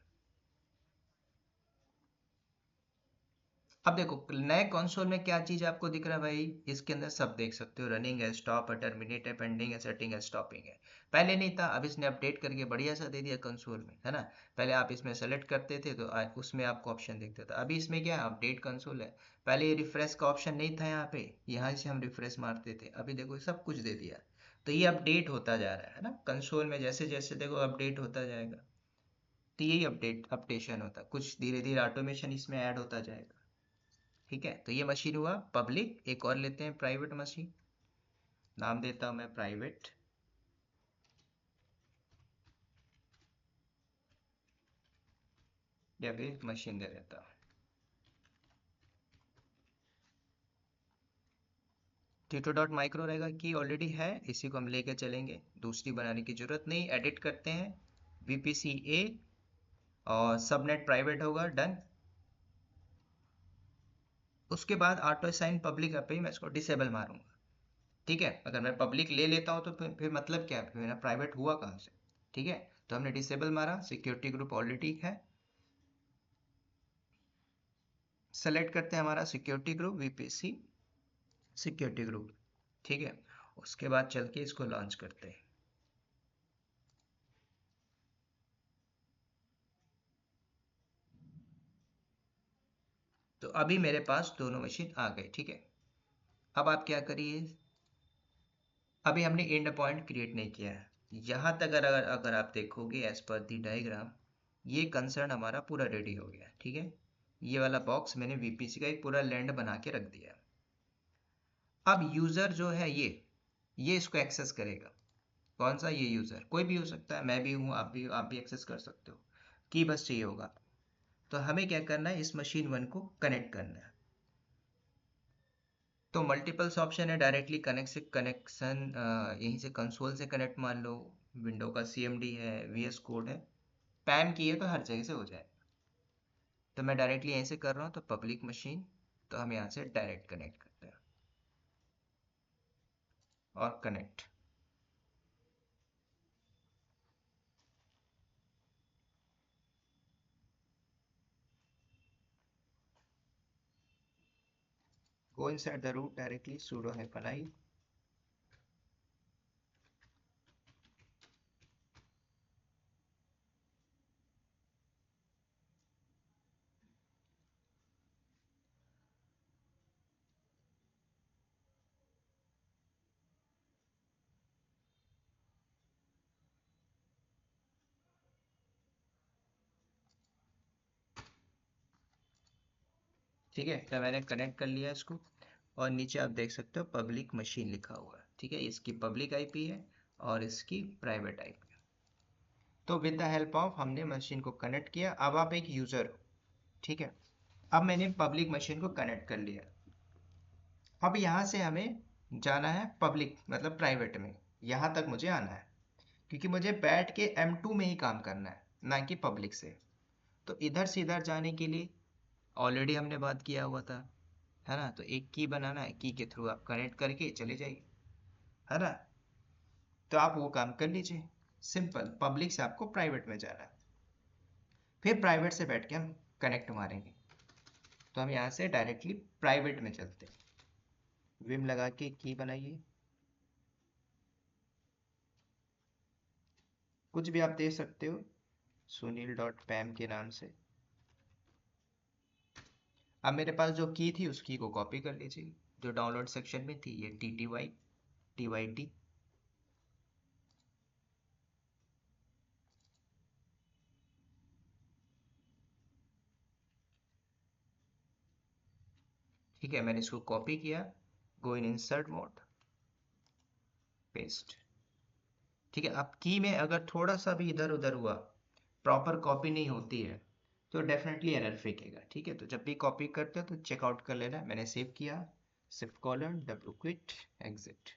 अब देखो नए कंसोल में क्या चीज आपको दिख रहा है भाई, इसके अंदर सब देख सकते हो, रनिंग है, स्टॉप है, टर्मिनेट है, पेंडिंग है, सेटिंग है, स्टॉपिंग है। पहले नहीं था, अब इसने अपडेट करके बढ़िया सा दे दिया कंसोल में, है ना। पहले आप इसमें सेलेक्ट करते थे तो उसमें आपको ऑप्शन दिखता था। अभी इसमें क्या है, अपडेट कंसोल है। पहले ये रिफ्रेश का ऑप्शन नहीं था यहाँ पे, यहाँ से हम रिफ्रेश मारते थे, अभी देखो सब कुछ दे दिया। तो ये अपडेट होता जा रहा है ना कंसोल में, जैसे जैसे देखो अपडेट होता जाएगा। तो यही अपडेशन होता है, कुछ धीरे धीरे ऑटोमेशन इसमें ऐड होता जाएगा, ठीक है। तो ये मशीन हुआ पब्लिक। एक और लेते हैं प्राइवेट मशीन, नाम देता हूं मैं प्राइवेट, या फिर मशीन दे देता हूं। T2.micro रहेगा, की ऑलरेडी है, इसी को हम लेके चलेंगे, दूसरी बनाने की जरूरत नहीं। एडिट करते हैं VPC A और सबनेट प्राइवेट होगा, डन। उसके बाद ऑटो असाइन पब्लिक पे मैं इसको डिसेबल मारूंगा, ठीक है। अगर मैं पब्लिक ले लेता हूँ तो फिर मतलब क्या है, फिर मेरा प्राइवेट हुआ कहाँ से, ठीक है। तो हमने डिसेबल मारा, सिक्योरिटी ग्रुप ऑलरेडी है, सेलेक्ट करते हैं हमारा security group VPC security group, ठीक है। उसके बाद चल के इसको लॉन्च करते हैं। तो अभी मेरे पास दोनों मशीन आ गए, ठीक है। अब आप क्या करिए, अभी हमने एंड पॉइंट क्रिएट नहीं किया है। यहाँ तक अगर आप देखोगे एज पर दी डायग्राम, ये कंसर्न हमारा पूरा रेडी हो गया, ठीक है। ये वाला बॉक्स मैंने VPC का एक पूरा लैंड बना के रख दिया। अब यूज़र जो है ये इसको एक्सेस करेगा। कौन सा? ये यूज़र कोई भी हो सकता है, मैं भी हूँ, आप भी एक्सेस कर सकते हो, की बस चाहिए होगा। तो हमें क्या करना है, इस मशीन 1 को कनेक्ट करना है। तो मल्टीपल्स ऑप्शन है, डायरेक्टली कनेक्शन यहीं से कंसोल से कनेक्ट मान लो, विंडो का CMD है, VS कोड है, पैम की है तो हर जगह से हो जाए। तो मैं डायरेक्टली यहीं से कर रहा हूँ, तो पब्लिक मशीन, तो हम यहाँ से डायरेक्ट कनेक्ट करते हैं और connect. Go inside the root directly, sudo -i. ठीक है, तो मैंने कनेक्ट कर लिया इसको, और नीचे आप देख सकते हो पब्लिक मशीन लिखा हुआ है, ठीक है। इसकी पब्लिक IP है और इसकी प्राइवेट IP है। तो विद द हेल्प ऑफ हमने मशीन को कनेक्ट किया। अब आप एक यूज़र हो, ठीक है। अब मैंने पब्लिक मशीन को कनेक्ट कर लिया। अब यहाँ से हमें जाना है पब्लिक मतलब प्राइवेट में, यहाँ तक मुझे आना है, क्योंकि मुझे बैठ के M2 में ही काम करना है, ना कि पब्लिक से। तो इधर से इधर जाने के लिए ऑलरेडी हमने बात किया हुआ था, है ना। तो एक की बनाना है, की के थ्रू आप कनेक्ट करके चले जाइए, है ना। तो आप वो काम कर लीजिए, सिंपल। पब्लिक से आपको प्राइवेट में जाना है, फिर प्राइवेट से बैठ के हम कनेक्ट मारेंगे। तो हम यहाँ से डायरेक्टली प्राइवेट में चलते हैं, विम लगा के की बनाइए, कुछ भी आप दे सकते हो, sunil.pam के नाम से। अब मेरे पास जो की थी उस की को कॉपी कर लीजिए, जो डाउनलोड सेक्शन में थी, ये TTY ठीक है। मैंने इसको कॉपी किया, गो इन इंसर्ट मोड, पेस्ट, ठीक है। अब की में अगर थोड़ा सा भी इधर उधर हुआ, प्रॉपर कॉपी नहीं होती है, तो डेफिनेटली एरर फेंकेगा, ठीक है। तो जब भी कॉपी करते हो तो चेकआउट कर लेना। मैंने सेव किया, shift colon w quit exit.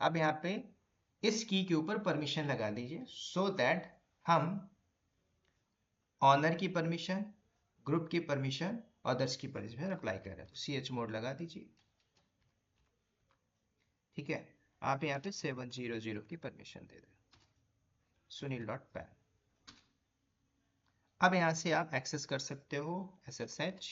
अब यहाँ पे इस की के ऊपर परमिशन लगा दीजिए, सो दैट हम ऑनर की परमिशन, ग्रुप की परमिशन, अदर्स की परमिशन अप्लाई कर रहे हैं। तो ch मोड लगा दीजिए, ठीक है। आप यहाँ पे 700 की परमिशन दे दें, sunil.pam। अब यहाँ से आप एक्सेस कर सकते हो SSH,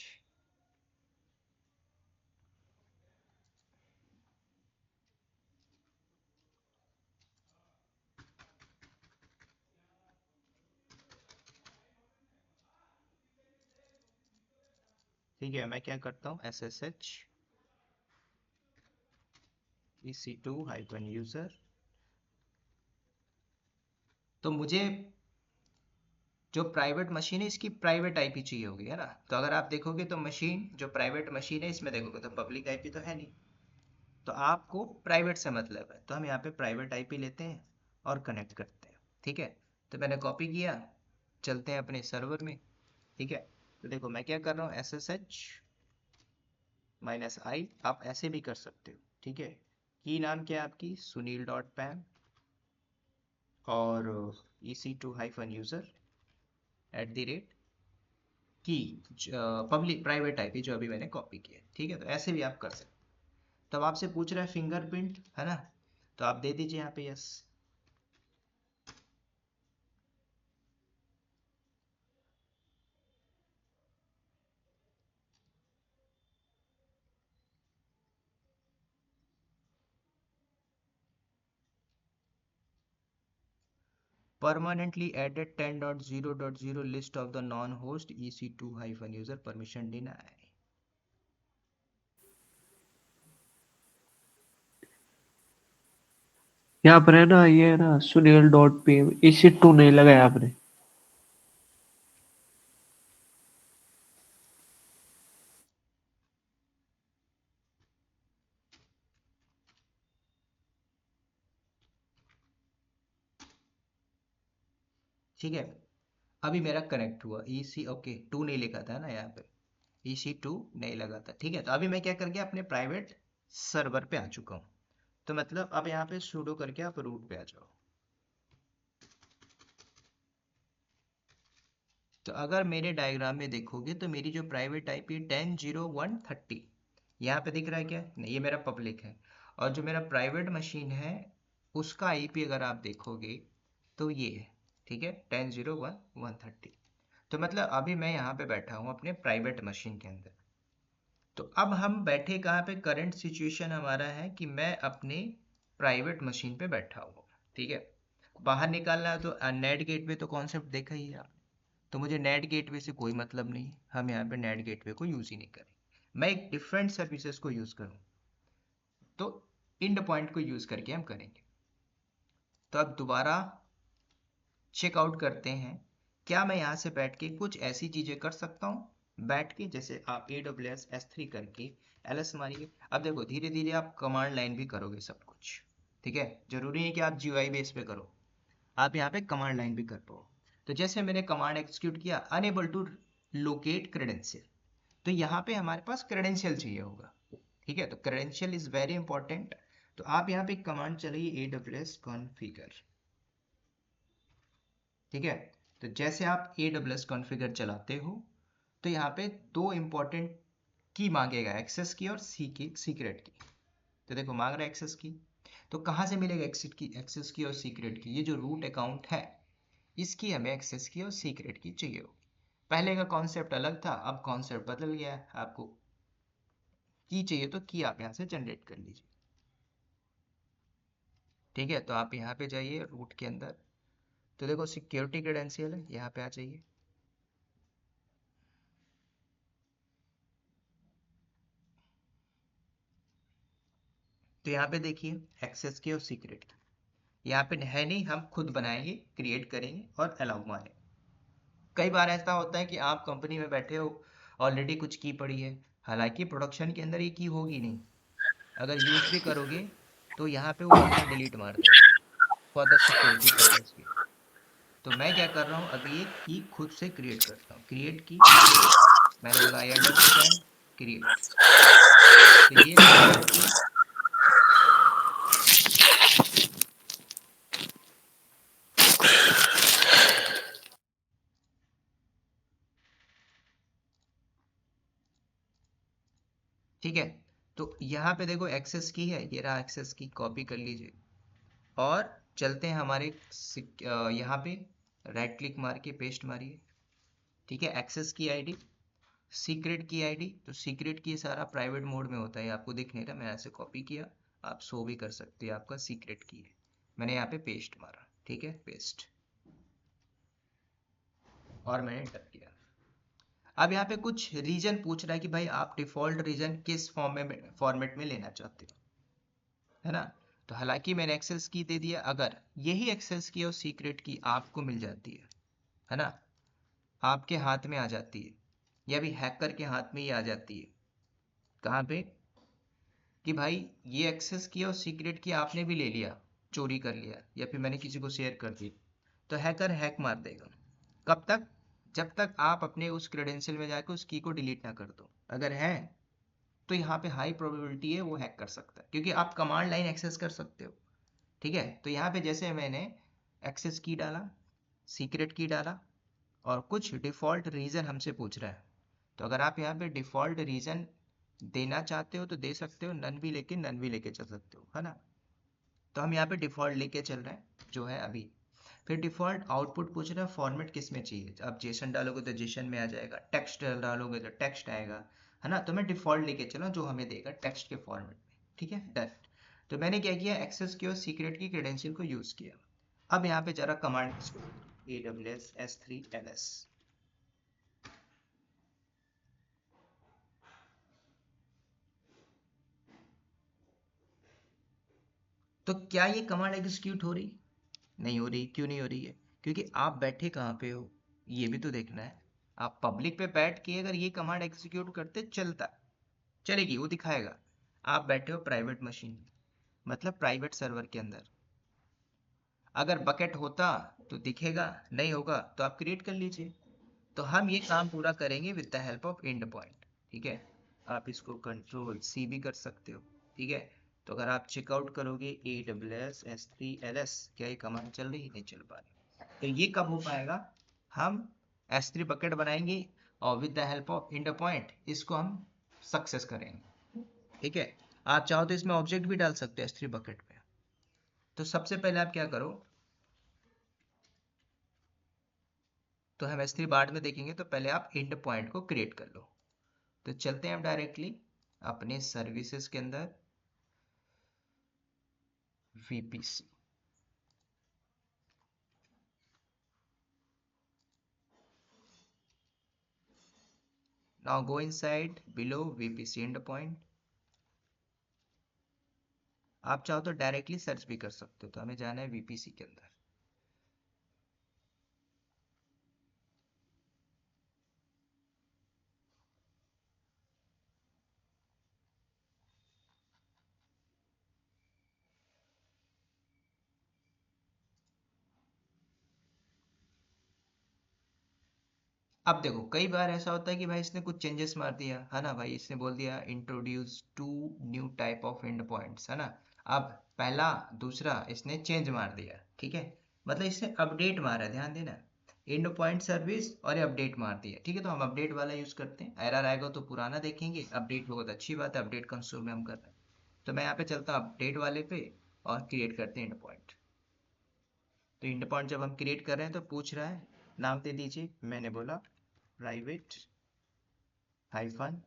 ठीक है। मैं क्या करता हूँ, SSH EC2-user। तो मुझे जो प्राइवेट मशीन है इसकी प्राइवेट IP चाहिए होगी, है ना। तो अगर आप देखोगे तो मशीन जो प्राइवेट मशीन है, इसमें देखोगे तो पब्लिक IP तो है नहीं, तो आपको प्राइवेट से मतलब है। तो हम यहाँ पे प्राइवेट IP लेते हैं और कनेक्ट करते हैं, ठीक है। तो मैंने कॉपी किया, चलते हैं अपने सर्वर में, ठीक है। तो देखो मैं क्या कर रहा हूँ, SSH -i, आप ऐसे भी कर सकते हो, ठीक है। की नाम क्या है आपकी, सुनील डॉट पैम, और EC2-user की पब्लिक प्राइवेट आईपी जो अभी मैंने कॉपी किया, ठीक है। तो ऐसे भी आप कर सकते हो। तब आपसे पूछ रहा है फिंगरप्रिंट, है ना, तो आप दे दीजिए यहाँ पे yes. Permanently added 10.0.0 list of the non-host EC2-user permission deny. यहाँ पर है ना, ये है ना सुनील डॉट पी EC2 नहीं लगाया आपने। ठीक है, अभी मेरा कनेक्ट हुआ EC, ओके 2 नहीं लिखा था ना यहाँ पे, EC2 नहीं लगा था, ठीक है। तो अभी मैं क्या कर गया, अपने प्राइवेट सर्वर पे आ चुका हूँ। तो मतलब अब यहाँ पे sudo करके आप रूट पे आ जाओ। तो अगर मेरे डायग्राम में देखोगे तो मेरी जो प्राइवेट आईपी 10.0.1.30 यहाँ पे दिख रहा है क्या, नहीं ये मेरा पब्लिक है। और जो मेरा प्राइवेट मशीन है उसका आईपी अगर आप देखोगे तो ये है, ठीक है, 10.0.1.130। तो मतलब अभी मैं यहाँ पे बैठा हूँ अपने प्राइवेट मशीन के अंदर। तो अब हम बैठे कहाँ पे, करंट सिचुएशन हमारा है कि मैं अपने प्राइवेट मशीन पे बैठा हुआ, ठीक है। बाहर निकालना है तो नेट गेटवे तो कॉन्सेप्ट देखा ही है आप। तो मुझे नेट गेटवे से कोई मतलब नहीं, हम यहाँ पे नेट गेटवे को यूज ही नहीं करें। मैं एक डिफरेंट सर्विसेज को यूज करूँ, तो इंड पॉइंट को यूज करके हम करेंगे। तो अब दोबारा चेकआउट करते हैं, क्या मैं यहाँ से बैठ के कुछ ऐसी चीजें कर सकता हूँ बैठ के, जैसे आप AWS S3 करके ls मारिए। अब देखो धीरे धीरे आप कमांड लाइन भी करोगे सब कुछ, ठीक है। जरूरी है कि आप GUI बेस पे करो, आप यहाँ पे कमांड लाइन भी कर पाओ। तो जैसे मैंने कमांड एग्जीक्यूट किया, अनेबल टू लोकेट क्रेडेंशियल, तो यहाँ पे हमारे पास क्रेडेंशियल चाहिए होगा, ठीक है। तो क्रेडेंशियल इज वेरी इंपॉर्टेंट। तो आप यहाँ पे कमांड चलाइए AWS कॉन्फ़िगर, ठीक है। तो जैसे आप AWS कॉन्फ़िगर चलाते हो तो यहाँ पे दो इंपॉर्टेंट की मांगेगा, एक्सेस की और सीक्रेट की। तो देखो मांग रहा है एक्सेस की, तो कहाँ से मिलेगा एक्सेस की और सीक्रेट की, ये जो रूट अकाउंट है इसकी हमें एक्सेस की और सीक्रेट की चाहिए होगी। पहले का कॉन्सेप्ट अलग था, अब कॉन्सेप्ट बदल गया है। आपको की चाहिए तो की आप यहाँ से जनरेट कर लीजिए, ठीक है। तो आप यहाँ पे जाइए रूट के अंदर, तो देखो सिक्योरिटी क्रेडेंशियल है, यहाँ पे आ जाइए। तो यहाँ पे देखिए एक्सेस की और सीक्रेट की, यहाँ पे है नहीं, हम खुद बनाएंगे, क्रिएट करेंगे और अलाउ मारेंगे। कई बार ऐसा होता है कि आप कंपनी में बैठे हो, ऑलरेडी कुछ की पड़ी है, हालांकि प्रोडक्शन के अंदर ये की होगी नहीं, अगर यूज भी करोगे तो यहाँ पे वो बंदा डिलीट मार देगा फॉर द सिक्योरिटी पर्पज के। तो मैं क्या कर रहा हूँ, अभी एक की खुद से क्रिएट करता हूँ, क्रिएट की, मैंने बोला आई अंडरस्टैंड क्रिएट। तो ये क्रिएट की, ठीक है। तो यहाँ पे देखो एक्सेस की है, ये रहा एक्सेस की, कॉपी कर लीजिए और चलते हैं हमारे यहाँ पे राइट क्लिक मार के पेस्ट मारिए, ठीक है। एक्सेस की आईडी, सीक्रेट की आईडी, तो सीक्रेट की सारा प्राइवेट मोड में होता है, आपको दिख नहीं रहा, मैं ऐसे कॉपी किया, आप शो भी कर सकते हैं, आपका सीक्रेट की है, मैंने यहाँ पे पेस्ट मारा, ठीक है, पेस्ट, और मैंने एंटर किया। अब यहाँ पे कुछ रीजन पूछ रहा है कि भाई आप डिफॉल्ट रीजन किस फॉर्मेट में लेना चाहते हो, है ना। तो हालांकि मैंने एक्सेस की दे दिया, अगर यही एक्सेस की और सीक्रेट की आपको मिल जाती है ना, आपके हाथ में आ जाती है या भी हैकर के हाथ में ही आ जाती है, कहाँ पे, कि भाई ये एक्सेस की और सीक्रेट की आपने भी ले लिया, चोरी कर लिया, या फिर मैंने किसी को शेयर कर दिया, तो हैकर हैक मार देगा। कब तक, जब तक आप अपने उस क्रेडेंशियल में जाकर उस की को डिलीट ना कर दो। अगर है तो यहाँ पे हाई प्रोबेबिलिटी है वो हैक कर सकता है, क्योंकि आप कमांड लाइन एक्सेस कर सकते हो। ठीक है, तो यहाँ पे जैसे मैंने एक्सेस की डाला, सीक्रेट की डाला, और कुछ डिफ़ॉल्ट रीज़न हमसे पूछ रहा है। तो अगर आप यहाँ पे डिफ़ॉल्ट रीज़न देना चाहते हो तो दे सकते हो, नन भी लेके चल सकते हो, है ना। तो हम यहाँ पे डिफ़ॉल्ट लेके चल रहे हैं जो है अभी। फिर डिफ़ॉल्ट आउटपुट पूछ रहा है फॉर्मेट किस में चाहिए। आप जेसन डालोगे तो जेसन में आ जाएगा, टेक्स्ट डालोगे तो टेक्स्ट आएगा, है ना। तो मैं डिफ़ॉल्ट लेके चला जो हमें देगा टेक्स्ट के फॉर्मेट में। ठीक है, डन। तो मैंने क्या किया, एक्सेस की और सीक्रेट की क्रेडेंशियल को यूज़ किया। अब यहाँ पे जरा कमांड AWS S3 LS। तो क्या ये कमांड एग्जीक्यूट हो रही? नहीं हो रही। क्यों नहीं हो रही है? क्योंकि आप बैठे कहाँ पे हो ये भी तो देखना है। आप पब्लिक पे बैठ के अगर ये कमांड एग्जीक्यूट करते चलेगी, वो दिखाएगा। आप बैठे हो प्राइवेट मशीन में, मतलब प्राइवेट सर्वर के अंदर। अगर बकेट होता तो दिखेगा, नहीं होगा तो आप क्रिएट कर लीजिए। तो हम ये काम पूरा करेंगे with the help of and point. ठीक है, आप इसको कंट्रोल C भी कर सकते हो। ठीक है, तो अगर आप चेकआउट करोगे AWS S3 LS, क्या ये कमांड चल रही? नहीं चल पा रही। तो ये कब हो पाएगा? हम S3 बकेट बनाएंगे और with the help of and point इसको हम सक्सेस करेंगे। ठीक है, आप चाहो तो इसमें ऑब्जेक्ट भी डाल सकते हो S3 बकेट पे। तो सबसे पहले आप क्या करो, तो हम S3 बाद में देखेंगे, तो पहले आप एंड पॉइंट को क्रिएट कर लो। तो चलते हैं हम डायरेक्टली अपने सर्विसेज के अंदर, VPC। Now go inside below VPC and point. आप चाहो तो डायरेक्टली सर्च भी कर सकते हो। तो हमें जाना है VPC के अंदर। अब देखो, कई बार ऐसा होता है कि भाई इसने कुछ चेंजेस मार दिया, है ना भाई। इसने बोल दिया introduce 2 new type of and points, है ना। अब पहला दूसरा इसने चेंज मार दिया। ठीक है, मतलब इसने अपडेट मारा, ध्यान देना। एंड पॉइंट सर्विस और ये अपडेट मार दिया। ठीक है, तो हम अपडेट वाला यूज करते हैं। एरर आएगा तो पुराना देखेंगे, अपडेट होगा तो अच्छी बात है, अपडेट कंसोल में हम कर रहे हैं। तो मैं यहाँ पे चलता हूँ अपडेट वाले पे और क्रिएट करते हैं एंड पॉइंट। तो एंड पॉइंट जब हम क्रिएट कर रहे हैं तो पूछ रहा है नाम दे दीजिए। मैंने बोला प्राइवेट हाइफन,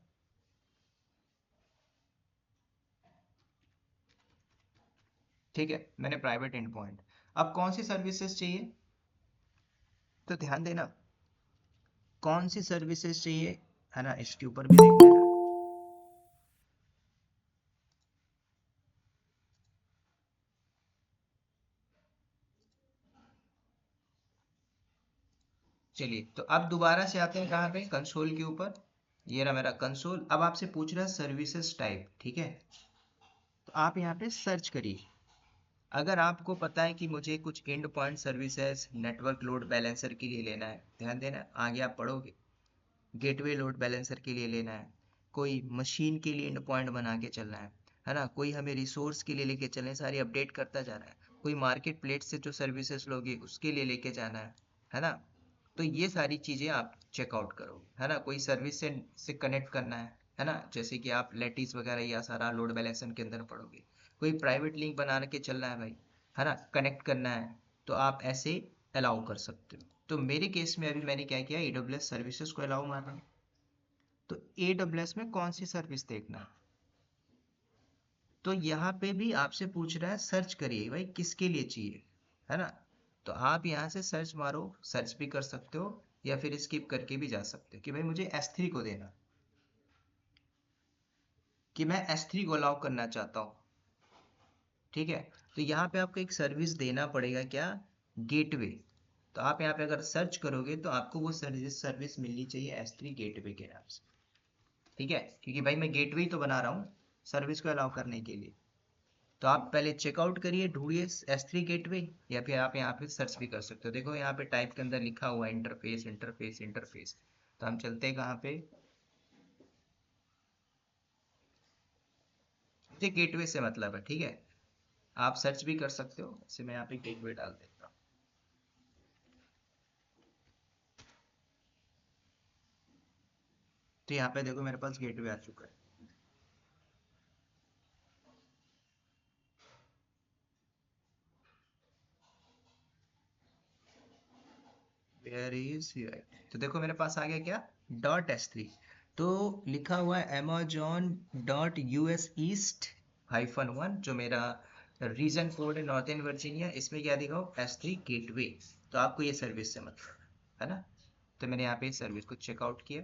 ठीक है, मैंने प्राइवेट एंड पॉइंट। अब कौन सी सर्विसेज चाहिए, तो ध्यान देना कौन सी सर्विसेज चाहिए, है ना, इसके ऊपर भी देखना है। चलिए, तो अब दोबारा से आते हैं कहाँ पे, कंसोल के ऊपर। ये रहा मेरा कंसोल। अब आपसे पूछ रहा है सर्विसेज टाइप। ठीक है, तो आप यहाँ पे सर्च करिए। अगर आपको पता है कि मुझे कुछ and point services network load balancer के लिए लेना है, ध्यान देना आगे आप पढ़ोगे, गेटवे लोड बैलेंसर के लिए लेना है, कोई मशीन के लिए एंड पॉइंट बना के चलना है ना, कोई हमें रिसोर्स के लिए लेके चलना है, सारी अपडेट करता जाना है, कोई मार्केट प्लेस से जो सर्विसेज लोगे उसके लिए लेके जाना है ना। तो ये सारी चीज़ें आप चेकआउट करो, है ना। कोई सर्विस से कनेक्ट करना है ना, जैसे कि आप लेटिस वगैरह या सारा लोड बैलेंसर के अंदर पढ़ोगे। कोई प्राइवेट लिंक बना के चलना है भाई, है ना, कनेक्ट करना है, तो आप ऐसे अलाउ कर सकते हो। तो मेरे केस में अभी मैंने क्या किया, AWS सर्विसेज को अलाउ मारना है। तो AWS में कौन सी सर्विस देखना है, तो यहाँ पे भी आपसे पूछ रहा है सर्च करिए भाई किसके लिए चाहिए, है ना। तो आप यहाँ से सर्च मारो, सर्च भी कर सकते हो या फिर स्किप करके भी जा सकते हो कि भाई मुझे S3 को देना, कि मैं S3 को अलाउ करना चाहता हूँ। ठीक है, तो यहाँ पे आपको एक सर्विस देना पड़ेगा, क्या, गेटवे। तो आप यहाँ पे अगर सर्च करोगे तो आपको वो सर्विस मिलनी चाहिए S3 गेटवे के नाम से। ठीक है, क्योंकि भाई मैं गेटवे ही तो बना रहा हूँ सर्विस को अलाउ करने के लिए। तो आप पहले चेकआउट करिए, ढूंढिए S3 गेटवे, या फिर आप यहाँ पे सर्च भी कर सकते हो। देखो यहाँ पे टाइप के अंदर लिखा हुआ है इंटरफेस इंटरफेस इंटरफेस। तो हम चलते हैं कहाँ पे, S3 गेटवे से मतलब है, ठीक है। आप सर्च भी कर सकते हो, इसे मैं यहाँ पे गेटवे डाल देता हूँ। तो यहाँ पे देखो मेरे पास गेटवे आ चुका है। वेयर इज राइट, तो देखो मेरे पास आ गया क्या, डॉट S3। तो लिखा हुआ है amazon.us-east-1, जो मेरा रीजन कोड है नॉर्थन वर्जीनिया, इसमें क्या दिखा हो, S3 गेटवे। तो आपको ये सर्विस से मतलब है ना। तो मैंने यहाँ पे इस सर्विस को चेकआउट किया,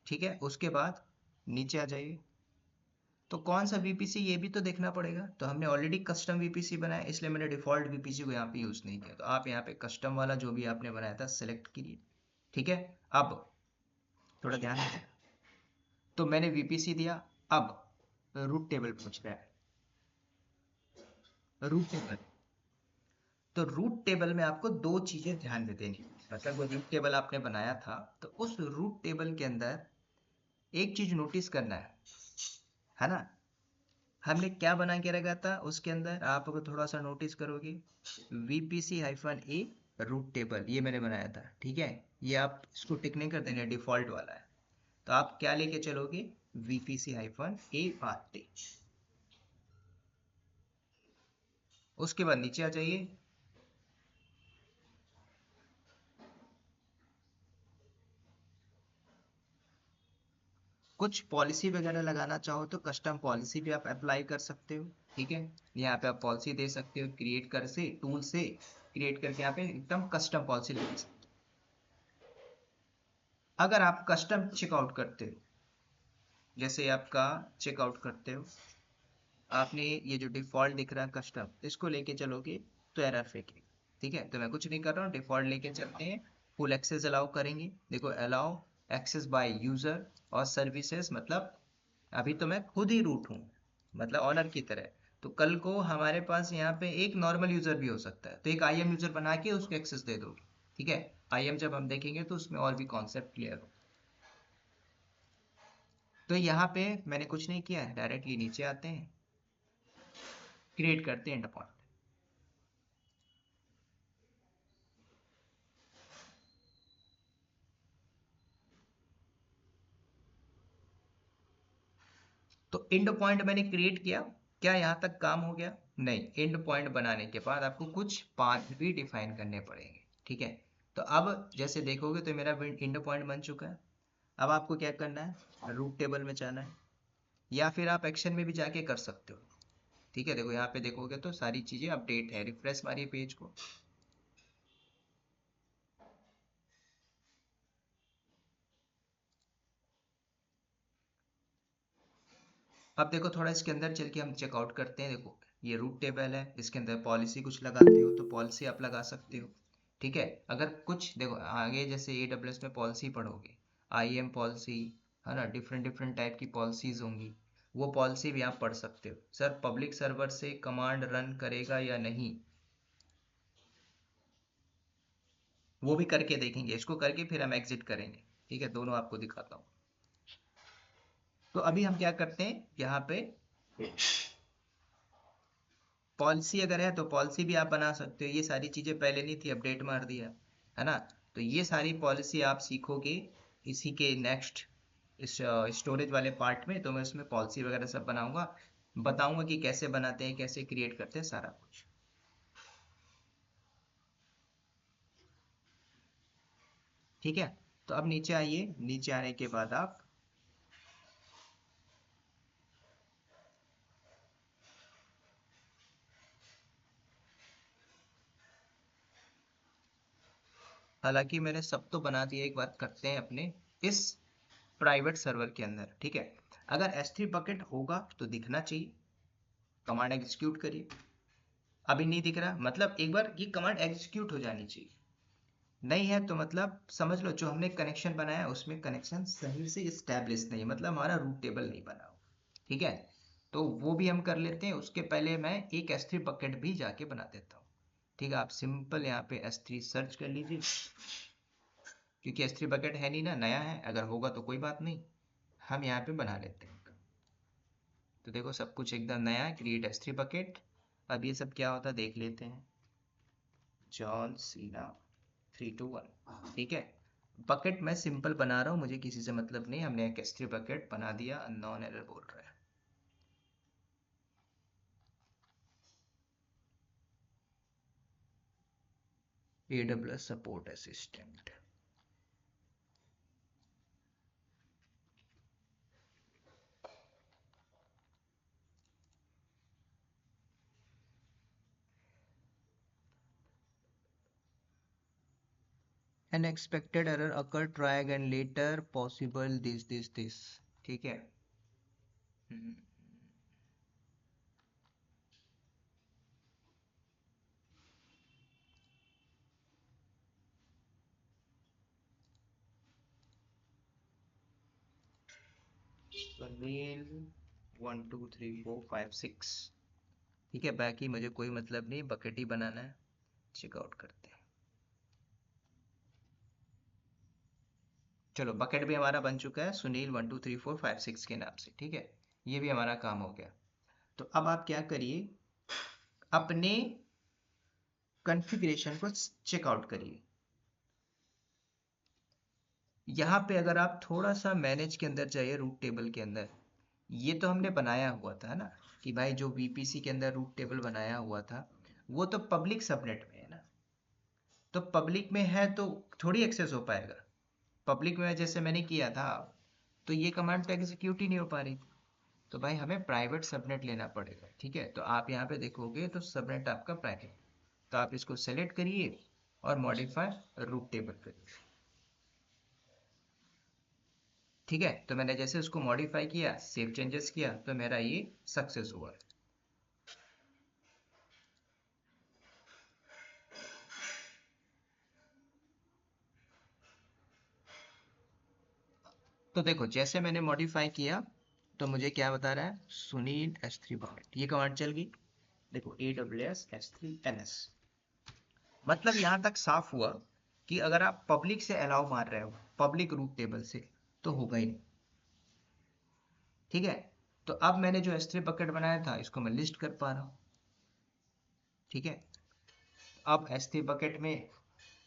ठीक है। उसके बाद नीचे आ जाइए, तो कौन सा VPC ये भी तो देखना पड़ेगा। तो हमने ऑलरेडी कस्टम VPC बनाया, इसलिए मैंने डिफॉल्ट VPC को यहाँ पे यूज नहीं किया। तो आप यहाँ पे कस्टम वाला जो भी आपने बनाया था सेलेक्ट कीजिए, ठीक है। अब थोड़ा ध्यान दें, तो मैंने VPC दिया। अब रूट टेबल पूछ रहा है, रूट टेबल। तो रूट टेबल में आपको दो चीजें ध्यान में देनी, मतलब वो रूट टेबल आपने बनाया था, तो उस रूट टेबल के अंदर एक चीज नोटिस करना है ना। हमने क्या बना के रखा था उसके अंदर, आप अगर थोड़ा सा नोटिस करोगे, VPC-A रूट टेबल ये मैंने बनाया था, ठीक है। ये आप इसको टिक नहीं कर देंगे, डिफॉल्ट वाला है। तो आप क्या लेके चलोगे, VPC-A पाथ। उसके बाद नीचे आ जाइए, कुछ पॉलिसी वगैरह लगाना चाहो तो कस्टम पॉलिसी भी आप अप्लाई कर सकते हो, ठीक है। यहाँ पे आप पॉलिसी दे सकते हो, क्रिएट कर से टूल से क्रिएट करके यहाँ पे एकदम कस्टम पॉलिसी लगा सकते हो। अगर आप कस्टम चेकआउट करते हो, जैसे आपका चेकआउट करते हो, आपने ये जो डिफॉल्ट दिख रहा है कस्टम, इसको लेके चलोगे तो एरर फेंकेगा, ठीक है। तो मैं कुछ नहीं कर रहा हूँ, डिफॉल्ट लेके चलते हैं। फुल एक्सेस अलाउ करेंगे, देखो अलाउ एक्सेस बाय यूजर और सर्विसेज, मतलब अभी तो मैं खुद ही रूट हूँ, मतलब ऑनर की तरह। तो कल को हमारे पास यहाँ पे एक नॉर्मल यूजर भी हो सकता है, तो एक IAM यूजर बना के उसको एक्सेस दे दोगे, ठीक है। IAM जब हम देखेंगे तो उसमें और भी कॉन्सेप्ट क्लियर हो। तो यहाँ पे मैंने कुछ नहीं किया है, डायरेक्टली नीचे आते हैं, क्रिएट करते हैं एंड पॉइंट। तो एंड पॉइंट मैंने क्रिएट किया, क्या यहाँ तक काम हो गया, नहीं। एंड पॉइंट बनाने के बाद आपको कुछ पाथ भी डिफाइन करने पड़ेंगे, ठीक है। तो अब जैसे देखोगे तो मेरा एंड पॉइंट बन चुका है। अब आपको क्या करना है, रूट टेबल में जाना है, या फिर आप एक्शन में भी जाके कर सकते हो, ठीक है। देखो यहाँ पे देखोगे तो सारी चीजें अपडेट है, रिफ्रेश मारिए पेज को। अब देखो थोड़ा इसके अंदर चल के हम चेकआउट करते हैं। देखो ये रूट टेबल है, इसके अंदर पॉलिसी कुछ लगाते हो तो पॉलिसी आप लगा सकते हो, ठीक है। अगर कुछ देखो आगे जैसे AWS में पॉलिसी पढ़ोगे, IAM पॉलिसी है ना, डिफरेंट डिफरेंट टाइप की पॉलिसीज होंगी, वो पॉलिसी भी आप पढ़ सकते हो। सर पब्लिक सर्वर से कमांड रन करेगा या नहीं, वो भी करके देखेंगे, इसको करके फिर हम एग्जिट करेंगे, ठीक है। दोनों आपको दिखाता हूँ। तो अभी हम क्या करते हैं, यहाँ पे पॉलिसी अगर है तो पॉलिसी भी आप बना सकते हो। ये सारी चीजें पहले नहीं थी, अपडेट मार दिया है ना। तो ये सारी पॉलिसी आप सीखोगे इसी के नेक्स्ट इस स्टोरेज वाले पार्ट में। तो मैं उसमें पॉलिसी वगैरह सब बनाऊंगा, बताऊंगा कि कैसे बनाते हैं, कैसे क्रिएट करते हैं, सारा कुछ, ठीक है। तो अब नीचे आइए, नीचे आने के बाद आप हालांकि मैंने सब तो बना दिया, एक बात करते हैं अपने इस प्राइवेट सर्वर के अंदर, ठीक है। अगर S3 बकेट होगा तो दिखना चाहिए, कमांड एग्जीक्यूट करिए। अभी नहीं दिख रहा, मतलब एक बार ये कमांड एग्जीक्यूट हो जानी चाहिए। नहीं है तो मतलब समझ लो जो हमने कनेक्शन बनाया उसमें कनेक्शन सही से इस्टेब्लिश नहीं, मतलब हमारा रूट टेबल नहीं बना हो, ठीक है। तो वो भी हम कर लेते हैं। उसके पहले मैं एक S3 बकेट भी जाके बना देता हूँ, ठीक है। आप सिंपल यहाँ पे S3 सर्च कर लीजिए, क्योंकि S3 बकेट है नहीं ना, नया है, अगर होगा तो कोई बात नहीं, हम यहाँ पे बना लेते हैं। तो देखो सब कुछ एकदम नया, क्रिएट S3 बकेट। अब ये सब क्या होता है देख लेते हैं। जॉन सीना 321, ठीक है। बकेट मैं सिंपल बना रहा हूँ, मुझे किसी से मतलब नहीं, हमने एक S3 बकेट बना दिया। अननोन एरर बोल रहा है। AWS support assistant, unexpected error occur, try again later, possible this, ठीक है। सुनील 1 2 3 4 5 6, ठीक है। बाकी मुझे कोई मतलब नहीं, बकेट ही बनाना है। चेकआउट करते हैं। चलो बकेट भी हमारा बन चुका है, सुनील 1 2 3 4 5 6 के नाम से, ठीक है। ये भी हमारा काम हो गया। तो अब आप क्या करिए, अपने कॉन्फ़िगरेशन को चेकआउट करिए। यहाँ पे अगर आप थोड़ा सा मैनेज के अंदर जाइए, रूट टेबल के अंदर, ये तो हमने बनाया हुआ था ना कि भाई जो VPC के अंदर रूट टेबल बनाया हुआ था वो तो पब्लिक सबनेट में है ना। तो पब्लिक में है तो थोड़ी एक्सेस हो पाएगा। पब्लिक में जैसे मैंने किया था तो ये कमांड तो एग्जीक्यूट ही नहीं हो पा रही। तो भाई हमें प्राइवेट सबनेट लेना पड़ेगा, ठीक है। तो आप यहाँ पे देखोगे तो सबनेट आपका प्राइवेट, तो आप इसको सेलेक्ट करिए और मॉडिफाई रूट टेबल करिए, ठीक है। तो मैंने जैसे उसको मॉडिफाई किया, सेव चेंजेस किया, तो मेरा ये सक्सेस हुआ। तो देखो जैसे मैंने मॉडिफाई किया तो मुझे क्या बता रहा है, सुनील S3 बकेट, ये कमांड चल गई। देखो AWS S3 NS, मतलब यहाँ तक साफ हुआ कि अगर आप पब्लिक से अलाउ मार रहे हो, पब्लिक रूट टेबल से, तो होगा ही नहीं, ठीक है। तो अब मैंने जो S3 बकेट बनाया था इसको मैं लिस्ट कर पा रहा हूँ, ठीक है। अब S3 बकेट में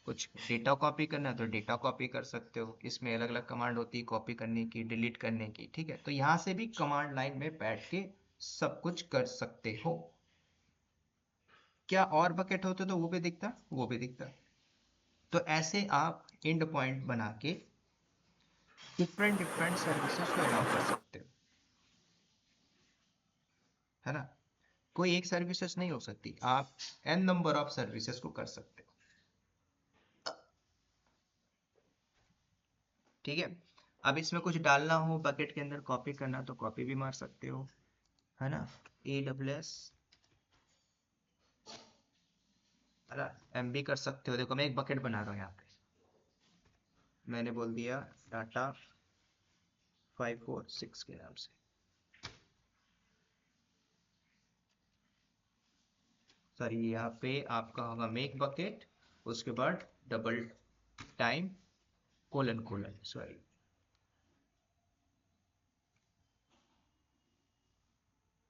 कुछ डेटा कॉपी करना है तो डेटा कॉपी कर सकते हो। इसमें अलग अलग कमांड होती है कॉपी करने की, डिलीट करने की, ठीक है। तो यहाँ से भी कमांड लाइन में बैठ के सब कुछ कर सकते हो। क्या और बकेट होते तो वो भी दिखता, वो भी दिखता। तो ऐसे आप एंड पॉइंट बना के डिफरेंट डिफरेंट सर्विसेज को अलाउ कर सकते हो, है ना। कोई एक सर्विसेज नहीं हो सकती, आप n नंबर ऑफ सर्विसेज को कर सकते हो, ठीक है। अब इसमें कुछ डालना हो बकेट के अंदर, कॉपी करना तो कॉपी भी मार सकते हो, है ना। AWS, है ना, MB कर सकते हो। देखो मैं एक बकेट बना रहा हूँ यहाँ पे, मैंने बोल दिया डाटा 546 के नाम से। सॉरी, यहाँ पे आपका होगा मेक बकेट, उसके बाद double time colon colon, sorry,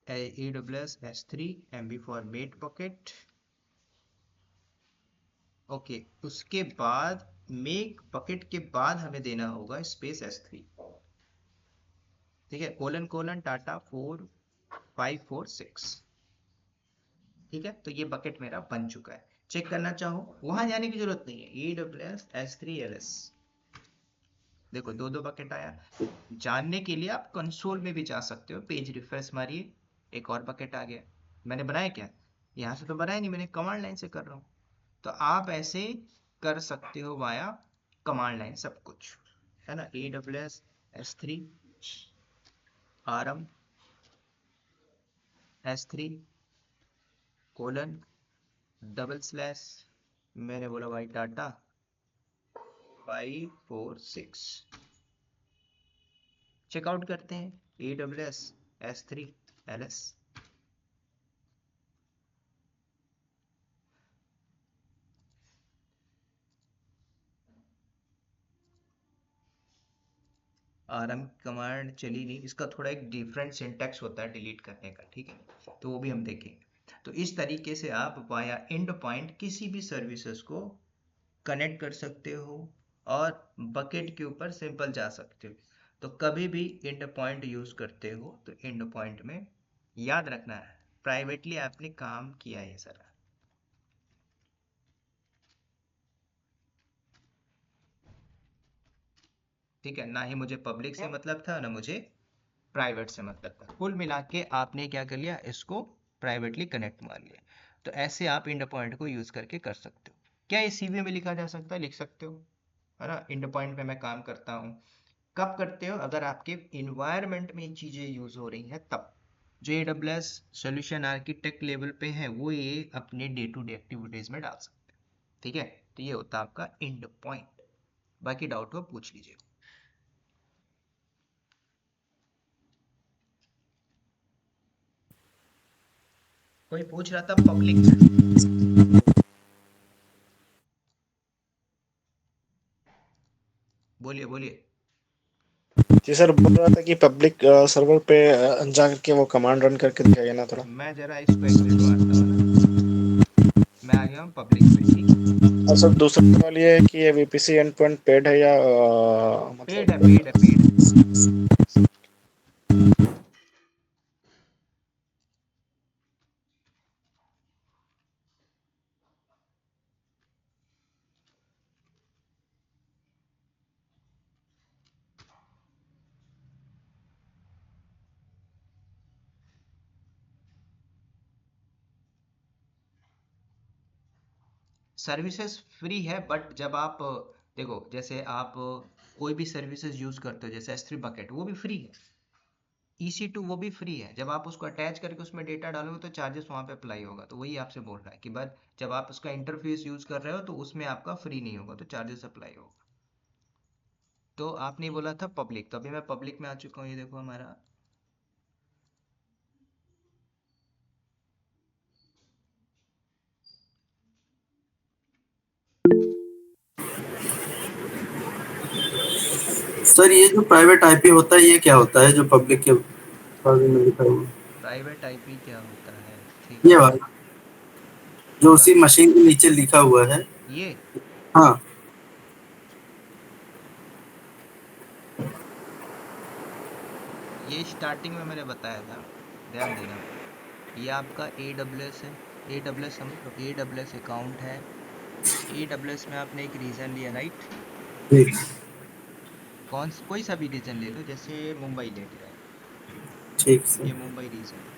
AWS S3 MB for make bucket. Okay, उसके बाद मेक बकेट के बाद हमें देना होगा स्पेस S3, ठीक है, कोलन कोलन टाटा 4546, ठीक है। तो ये बकेट मेरा बन चुका है। चेक करना चाहो वहां जाने की जरूरत नहीं है, AWS S3 LS, देखो दो दो बकेट आया। जानने के लिए आप कंसोल में भी जा सकते हो, पेज रिफ्रेश मारिए, एक और बकेट आ गया। मैंने बनाया क्या, यहाँ से तो बनाया नहीं, मैंने कमांड लाइन से कर रहा हूँ। तो आप ऐसे कर सकते हो वाया कमांड लाइन सब कुछ, है ना। AWS S3 RM S3 colon double slash, मैंने बोला भाई टाटा 546। चेकआउट करते हैं AWS S3 LS। rm command चली नहीं, इसका थोड़ा एक डिफरेंट सिंटैक्स होता है डिलीट करने का, ठीक है, तो वो भी हम देखेंगे। तो इस तरीके से आप वाया एंड पॉइंट किसी भी सर्विसेज को कनेक्ट कर सकते हो और बकेट के ऊपर सिंपल जा सकते हो। तो कभी भी एंड पॉइंट यूज करते हो तो एंड पॉइंट में याद रखना है प्राइवेटली आपने काम किया है सारा। ठीक है, ना ही मुझे पब्लिक से मतलब था ना मुझे प्राइवेट से मतलब था, कुल मिला के आपने क्या कर लिया, इसको प्राइवेटली कनेक्ट मार लिया। तो ऐसे आप इंड पॉइंट को यूज करके कर सकते हो। क्या ये सीवी में लिखा जा सकता है, लिख सकते हो, है ना। इंड पॉइंट पे मैं काम करता हूँ, कब करते हो, अगर आपके इन्वायरमेंट में चीजें यूज हो रही हैं तब। जो AWS सोल्यूशन आर्किटेक्ट लेवल पे है वो ये अपने डे टू डे एक्टिविटीज में डाल सकते हैं, ठीक है। तो ये होता है आपका इंड पॉइंट। बाकी डाउट हो पूछ लीजिए। कोई पूछ रहा था पब्लिक में, बोलिए बोलिए। जी सर, बोल रहा था कि पब्लिक सर्वर पे जा करके वो कमांड रन करके दिखाइए ना थोड़ा। मैं जरा इसको एग्जिट मारता हूँ ना, मैं आ गया हूँ पब्लिक पे, ठीक है। और सर दूसरा सवाल ये है कि ये VPC एंड पॉइंट पेड है या पेड है, मतलब पेड है, पेड है। सर्विसेज फ्री है, बट जब आप देखो, जैसे आप कोई भी सर्विसेज यूज करते हो जैसे S3 बकेट, वो भी फ्री है। EC2 वो भी फ्री है, जब आप उसको अटैच करके उसमें डेटा डालोगे तो चार्जेस वहां पे अप्लाई होगा। तो वही आपसे बोल रहा है कि बट जब आप उसका इंटरफेस यूज कर रहे हो तो उसमें आपका फ्री नहीं होगा, तो चार्जेस अप्लाई होगा। तो आपने बोला था पब्लिक, तो अभी मैं पब्लिक में आ चुका हूँ, ये देखो हमारा। सर ये जो प्राइवेट आईपी होता है ये क्या होता है जो पब्लिक के बारे में लिखा हुआ है? प्राइवेट आईपी क्या होता है, ठीक ये है। वाला जो उसी मशीन के नीचे लिखा हुआ है। ये हाँ ये स्टार्टिंग में मैंने बताया था, ध्यान देना। ये आपका AWS है, AWS समझ लो, AWS अकाउंट है। AWS में आपने एक रीजन लिया, राइट। जी कोई सा भी रीजन ले लो, जैसे मुंबई ले लिया है, ठीक सर। ये मुंबई रीजन है।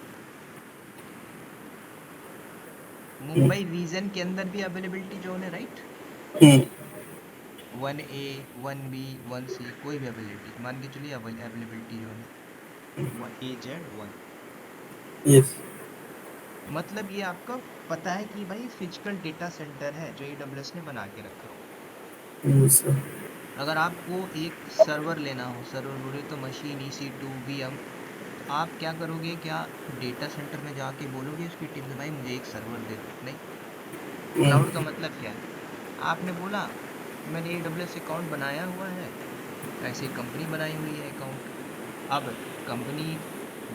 मुंबई रीजन के अंदर भी अवेलेबिलिटी जोन है, राइट। हम्म 1A 1B 1C कोई भी अवेलेबिलिटी मान के चलिए, अवेलेबिलिटी जोन है 1AZ1। यस मतलब ये आपका पता है कि भाई फिजिकल डेटा सेंटर है जो AWS ने बना के रखा हो। सर। अगर आपको एक सर्वर लेना हो, सर्वर बोले तो मशीन EC2 VM, तो आप क्या करोगे, क्या डेटा सेंटर में जाके बोलोगे उसकी टीम से भाई मुझे एक सर्वर दे दो, नहीं। क्लाउड का मतलब क्या है, आपने बोला मैंने AWS अकाउंट बनाया हुआ है, ऐसे कंपनी बनाई हुई है अकाउंट। अब कंपनी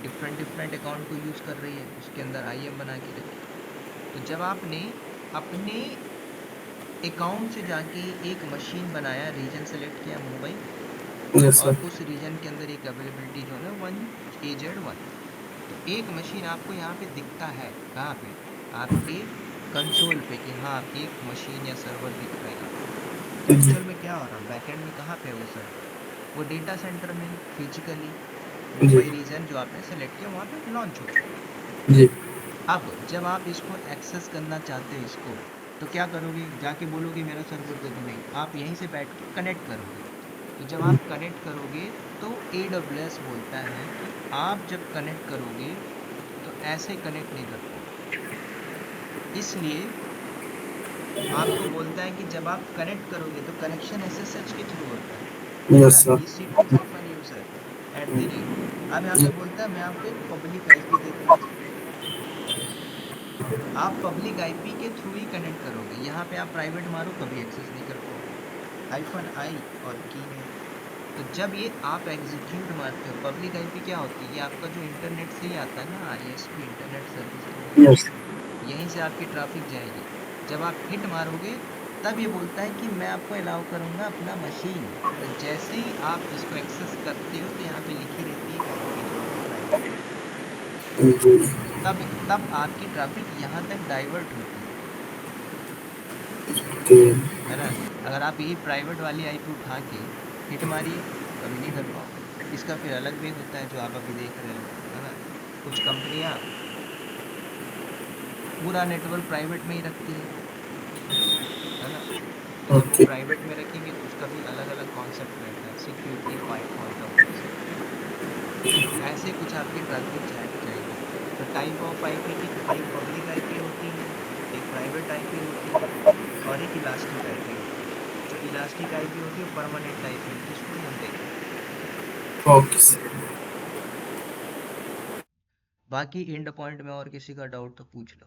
डिफरेंट डिफरेंट अकाउंट को यूज़ कर रही है, उसके अंदर IAM बना के रखी। तो जब आपने अपने अकाउंट से जाके एक मशीन बनाया, रीजन सेलेक्ट किया मुंबई, यस और सर। उस रीजन के अंदर एक अवेलेबिलिटी जो है 1AZ1, तो एक मशीन आपको यहाँ पे दिखता है, कहाँ पे, आपके कंसोल पे, कि हाँ एक मशीन या सर्वर दिख रहा है यहाँ पे। तो एक्चुअल में क्या हो रहा है, बैकएंड में कहाँ पे है वो सर्वर, वो डेटा सेंटर में फिजिकली जी मुंबई रीजन जो आपने सेलेक्ट किया वहाँ पे लॉन्च हो चुका है। जी अब जब आप इसको एक्सेस करना चाहते हो इसको, तो क्या करोगे, जाके बोलोगे मेरा सर्वर दे दो, नहीं, आप यहीं से बैठ के कनेक्ट करोगे। तो जब आप कनेक्ट करोगे तो AWS बोलता है कि आप जब कनेक्ट करोगे तो ऐसे कनेक्ट नहीं कर पाओगे, इसलिए आपको बोलता है कि जब आप कनेक्ट करोगे तो कनेक्शन SSH के थ्रू होता है यस ना, सर। EC2-user @ अब यहाँ पे बोलता है मैं आपको एक पब्लिक IP दे दूंगा, आप पब्लिक IP के थ्रू ही कनेक्ट करोगे। यहाँ पे आप प्राइवेट मारो कभी एक्सेस नहीं कर पाओगे, -i और की है। तो जब ये आप एग्जीक्यूट मारते हो, पब्लिक आईपी क्या होती है, ये आपका जो इंटरनेट से ही आता है ना, आईएसपी इंटरनेट सर्विस, यस यहीं से आपकी ट्रैफिक जाएगी। जब आप हिट मारोगे तब ये बोलता है कि मैं आपको अलाउ करूँगा अपना मशीन। तो जैसे ही आप इसको एक्सेस करते हो तो यहाँ पे लिखी रहती है तब आपकी ट्रैफिक यहाँ तक डाइवर्ट होती है ना। अगर आप यही प्राइवेट वाली आईपी उठा के हिट मारिए कभी नहीं कर पाओगे। इसका फिर अलग वे होता है जो आप अभी देख रहे हो, है ना। कुछ कंपनियाँ पूरा नेटवर्क प्राइवेट में ही रखती है ना। तो जब वो प्राइवेट में रखेंगे तो उसका भी अलग अलग कॉन्सेप्ट रहता है, सिक्योरिटी पॉइंट ऑफ व्यू से। ऐसे कुछ आपकी ट्रैफिक जाएगी। तो टाइप ऑफ आईपी की एक पब्लिक आईपी होती है, एक प्राइवेट आईपी होती है और एक इलास्टिक आईपी होती है। जो इलास्टिक आईपी होती है परमानेंट आईपी होती है, उसको हम देखेंगे। Okay sir. बाकी एंड पॉइंट में और किसी का डाउट तो पूछ लो।